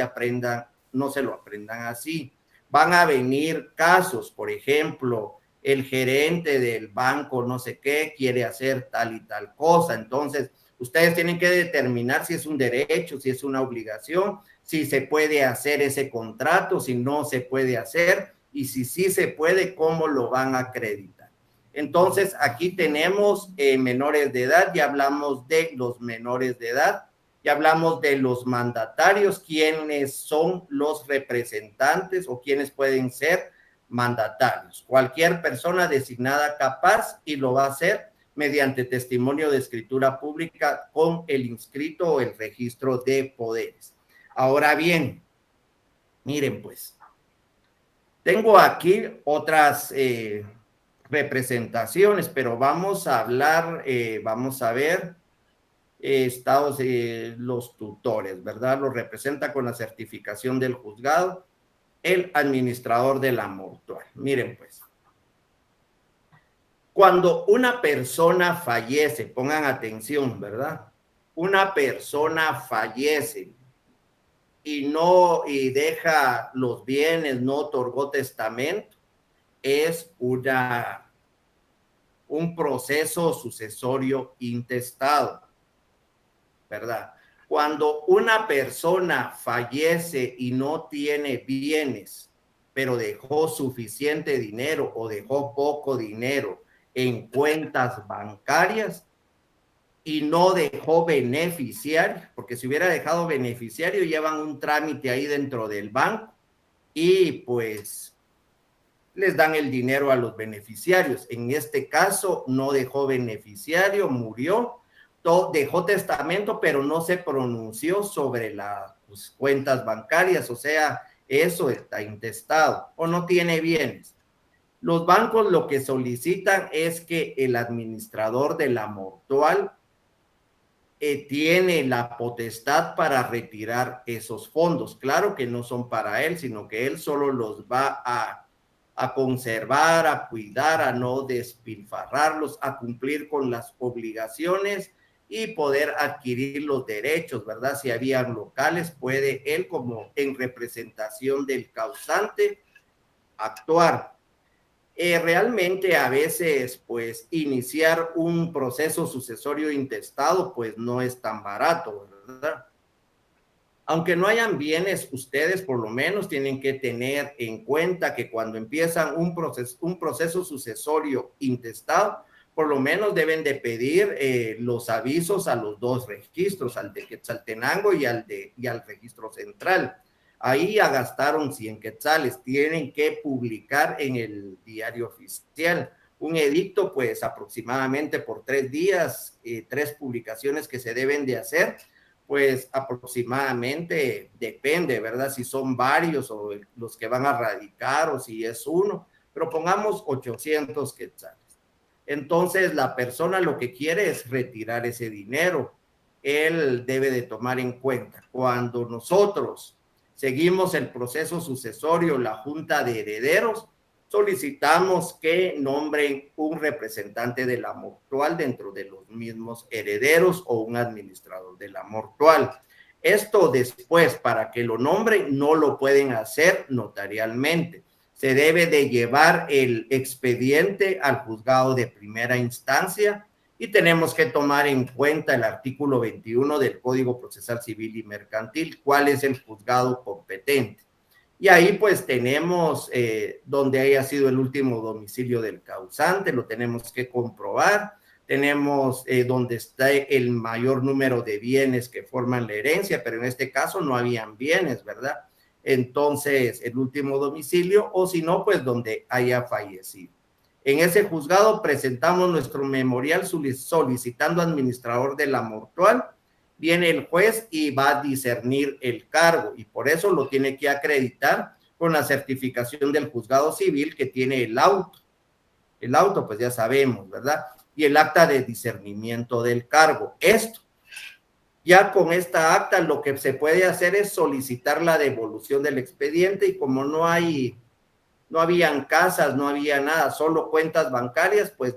lo aprendan así. Van a venir casos, por ejemplo, el gerente del banco no sé qué quiere hacer tal y tal cosa, entonces ustedes tienen que determinar si es un derecho, si es una obligación, si se puede hacer ese contrato, si no se puede hacer, y si sí se puede, cómo lo van a acreditar. Entonces aquí tenemos menores de edad, ya hablamos de los menores de edad. Ya hablamos de los mandatarios, quiénes son los representantes o quiénes pueden ser mandatarios. Cualquier persona designada capaz, y lo va a hacer mediante testimonio de escritura pública con el inscrito o el registro de poderes. Ahora bien, miren pues, tengo aquí otras representaciones, pero vamos a hablar, vamos a ver estados de los tutores, ¿verdad? Los representa con la certificación del juzgado el administrador de la mortuaria. Miren pues, cuando una persona fallece, pongan atención, ¿verdad? Una persona fallece y deja los bienes, no otorgó testamento, es un proceso sucesorio intestado, ¿verdad? Cuando una persona fallece y no tiene bienes, pero dejó suficiente dinero o dejó poco dinero en cuentas bancarias y no dejó beneficiario, porque si hubiera dejado beneficiario, llevan un trámite ahí dentro del banco y pues les dan el dinero a los beneficiarios. En este caso no dejó beneficiario, murió, dejó testamento, pero no se pronunció sobre las cuentas bancarias, o sea, eso está intestado o no tiene bienes. Los bancos lo que solicitan es que el administrador de la mortual tiene la potestad para retirar esos fondos. Claro que no son para él, sino que él solo los va a conservar, a cuidar, a no despilfarrarlos, a cumplir con las obligaciones y poder adquirir los derechos, ¿verdad? Si habían locales, puede él, como en representación del causante, actuar. Realmente a veces, pues, iniciar un proceso sucesorio intestado, pues, no es tan barato, ¿verdad? Aunque no hayan bienes, ustedes por lo menos tienen que tener en cuenta que cuando empiezan un proceso sucesorio intestado, por lo menos deben de pedir los avisos a los dos registros, al de Quetzaltenango y al registro central. Ahí ya gastaron 100 quetzales, tienen que publicar en el diario oficial un edicto, pues aproximadamente por 3 días, 3 publicaciones que se deben de hacer, pues aproximadamente, depende, ¿verdad? Si son varios o los que van a radicar o si es uno, pero pongamos 800 quetzales. Entonces la persona lo que quiere es retirar ese dinero. Él debe de tomar en cuenta, cuando nosotros seguimos el proceso sucesorio, la junta de herederos, solicitamos que nombren un representante de la mortual dentro de los mismos herederos o un administrador de la mortual. Esto después, para que lo nombren, no lo pueden hacer notarialmente. Se debe de llevar el expediente al juzgado de primera instancia y tenemos que tomar en cuenta el artículo 21 del Código Procesal Civil y Mercantil, cuál es el juzgado competente. Y ahí pues tenemos donde haya sido el último domicilio del causante, lo tenemos que comprobar. Tenemos donde está el mayor número de bienes que forman la herencia, pero en este caso no habían bienes, ¿verdad? Entonces, el último domicilio, o si no, pues donde haya fallecido. En ese juzgado presentamos nuestro memorial solicitando administrador de la mortual. Viene el juez y va a discernir el cargo y por eso lo tiene que acreditar con la certificación del juzgado civil que tiene el auto. El auto, pues ya sabemos, ¿verdad? Y el acta de discernimiento del cargo. Esto, ya con esta acta lo que se puede hacer es solicitar la devolución del expediente y como no habían casas, no había nada, solo cuentas bancarias, pues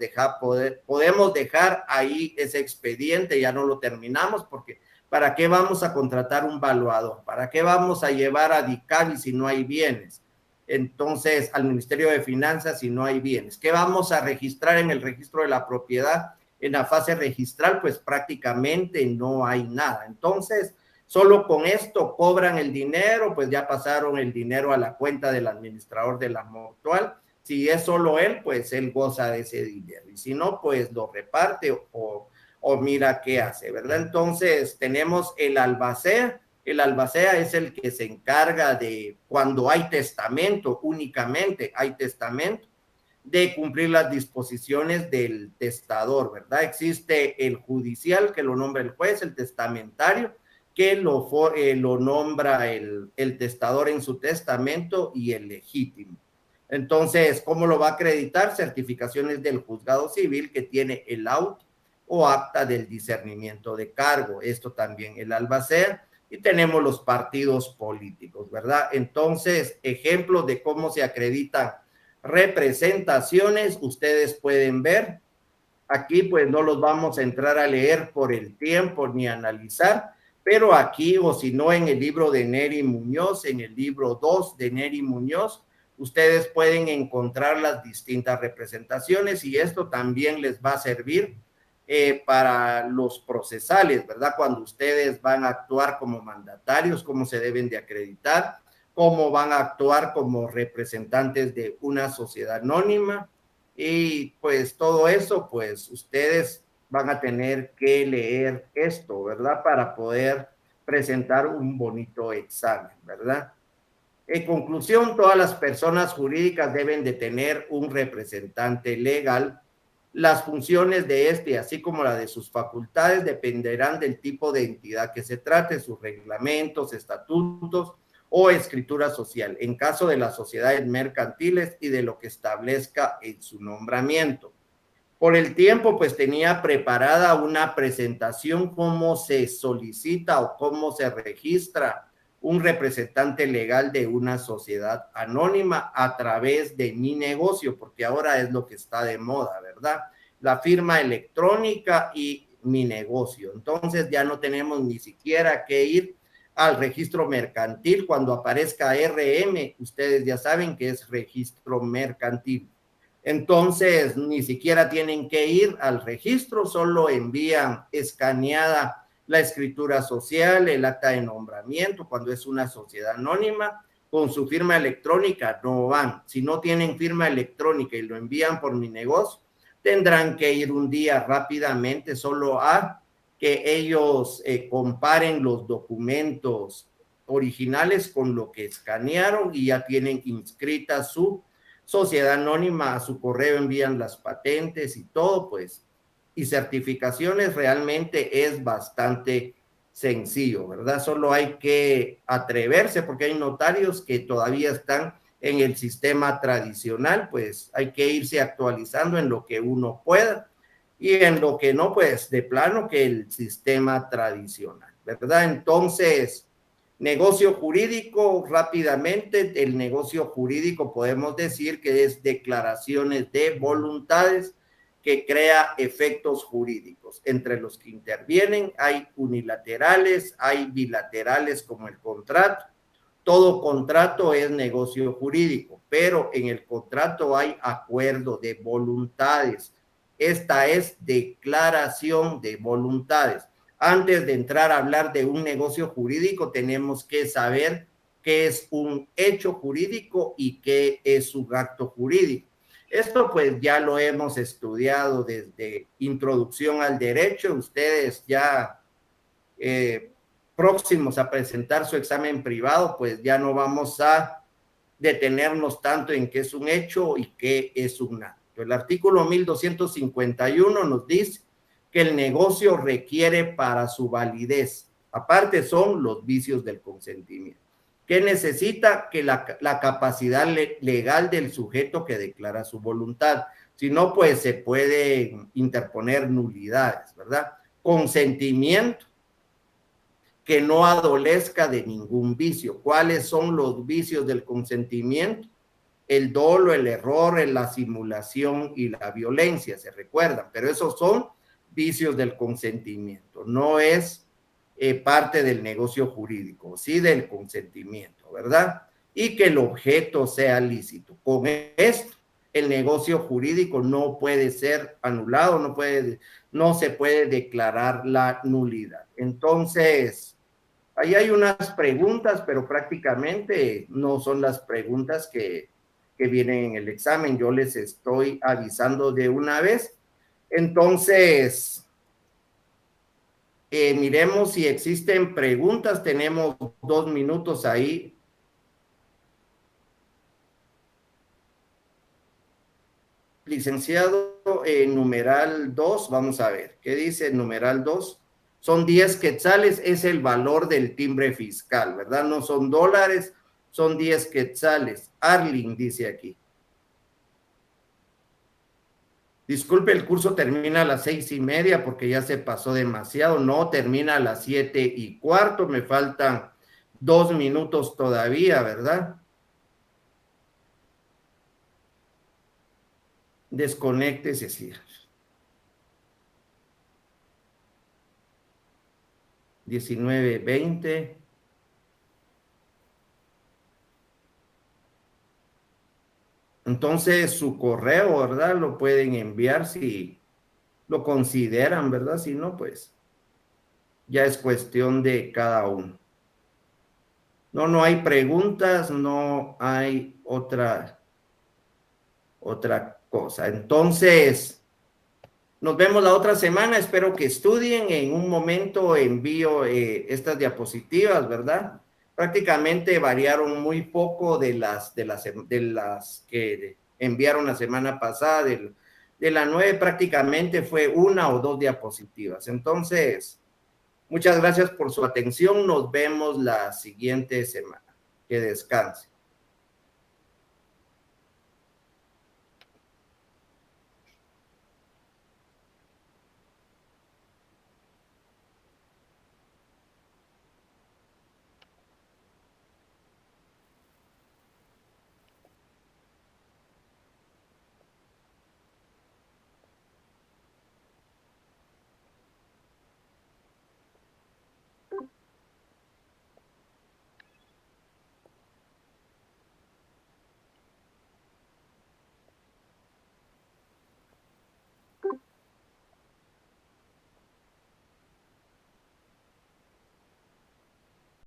podemos dejar ahí ese expediente, ya no lo terminamos porque ¿para qué vamos a contratar un valuador? ¿Para qué vamos a llevar a DICABI si no hay bienes? Entonces, al Ministerio de Finanzas si no hay bienes. ¿Qué vamos a registrar en el registro de la propiedad? En la fase registral, pues prácticamente no hay nada. Entonces, solo con esto cobran el dinero, pues ya pasaron el dinero a la cuenta del administrador de la mortual. Si es solo él, pues él goza de ese dinero. Y si no, pues lo reparte o mira qué hace, ¿verdad? Entonces, tenemos el albacea. El albacea es el que se encarga de cuando hay testamento, únicamente hay testamento, de cumplir las disposiciones del testador, ¿verdad? Existe el judicial, que lo nombra el juez, el testamentario, que lo nombra el testador en su testamento y el legítimo. Entonces, ¿cómo lo va a acreditar? Certificaciones del juzgado civil que tiene el auto o acta del discernimiento de cargo. Esto también el albacea. Y tenemos los partidos políticos, ¿verdad? Entonces, ejemplos de cómo se acreditan representaciones, ustedes pueden ver. Aquí pues no los vamos a entrar a leer por el tiempo ni a analizar, pero aquí o si no en el libro de Neri Muñoz, en el libro 2 de Neri Muñoz, ustedes pueden encontrar las distintas representaciones y esto también les va a servir para los procesales, ¿verdad? Cuando ustedes van a actuar como mandatarios, cómo se deben de acreditar, cómo van a actuar como representantes de una sociedad anónima y pues todo eso, pues ustedes van a tener que leer esto, ¿verdad? Para poder presentar un bonito examen, ¿verdad? En conclusión, todas las personas jurídicas deben de tener un representante legal. Las funciones de este, así como la de sus facultades, dependerán del tipo de entidad que se trate, sus reglamentos, estatutos o escritura social, en caso de las sociedades mercantiles y de lo que establezca en su nombramiento. Por el tiempo, pues tenía preparada una presentación, cómo se solicita o cómo se registra un representante legal de una sociedad anónima a través de Mi Negocio, porque ahora es lo que está de moda, ¿verdad? La firma electrónica y Mi Negocio. Entonces ya no tenemos ni siquiera que ir al registro mercantil. Cuando aparezca RM, ustedes ya saben que es registro mercantil. Entonces, ni siquiera tienen que ir al registro, solo envían escaneada la escritura social, el acta de nombramiento, cuando es una sociedad anónima, con su firma electrónica no van. Si no tienen firma electrónica y lo envían por Mi Negocio, tendrán que ir un día rápidamente solo a que ellos comparen los documentos originales con lo que escanearon y ya tienen inscrita su sociedad anónima, a su correo envían las patentes y todo, pues, y certificaciones. Realmente es bastante sencillo, ¿verdad? Solo hay que atreverse porque hay notarios que todavía están en el sistema tradicional, pues hay que irse actualizando en lo que uno pueda y en lo que no, pues de plano que el sistema tradicional, ¿verdad? Entonces, Negocio jurídico, rápidamente, el negocio jurídico podemos decir que es declaraciones de voluntades que crea efectos jurídicos. Entre los que intervienen hay unilaterales, hay bilaterales como el contrato. Todo contrato es negocio jurídico, pero en el contrato hay acuerdo de voluntades. Esta es declaración de voluntades. Antes de entrar a hablar de un negocio jurídico, tenemos que saber qué es un hecho jurídico y qué es un acto jurídico. Esto pues ya lo hemos estudiado desde introducción al derecho. Ustedes ya próximos a presentar su examen privado, pues ya no vamos a detenernos tanto en qué es un hecho y qué es un acto. El artículo 1251 nos dice que el negocio requiere para su validez, aparte son los vicios del consentimiento, que necesita que la capacidad legal del sujeto que declara su voluntad, si no, pues se pueden interponer nulidades, ¿verdad? Consentimiento que no adolezca de ningún vicio. ¿Cuáles son los vicios del consentimiento? El dolo, el error, la simulación y la violencia, se recuerdan, pero esos son vicios del consentimiento, no es parte del negocio jurídico, sí del consentimiento, ¿verdad? Y que el objeto sea lícito. Con esto, el negocio jurídico no puede ser anulado, no se puede declarar la nulidad. Entonces, ahí hay unas preguntas, pero prácticamente no son las preguntas que vienen en el examen. Yo les estoy avisando de una vez. Entonces, miremos si existen preguntas. Tenemos 2 minutos ahí. Licenciado, numeral 2, vamos a ver. ¿Qué dice el numeral 2? Son 10 quetzales, es el valor del timbre fiscal, ¿verdad? No son dólares, son 10 quetzales. Arling dice aquí. Disculpe, el curso termina a las 6:30 porque ya se pasó demasiado. No, termina a las 7:15. Me faltan 2 minutos todavía, ¿verdad? Desconéctese, sí. 19:20. Entonces, su correo, ¿verdad? Lo pueden enviar si lo consideran, ¿verdad? Si no, pues ya es cuestión de cada uno. No, no hay preguntas, no hay otra cosa. Entonces, nos vemos la otra semana. Espero que estudien. En un momento envío estas diapositivas, ¿verdad? Prácticamente variaron muy poco de las que enviaron la semana pasada. De la 9 prácticamente fue 1 o 2 diapositivas. Entonces, muchas gracias por su atención. Nos vemos la siguiente semana. Que descanse.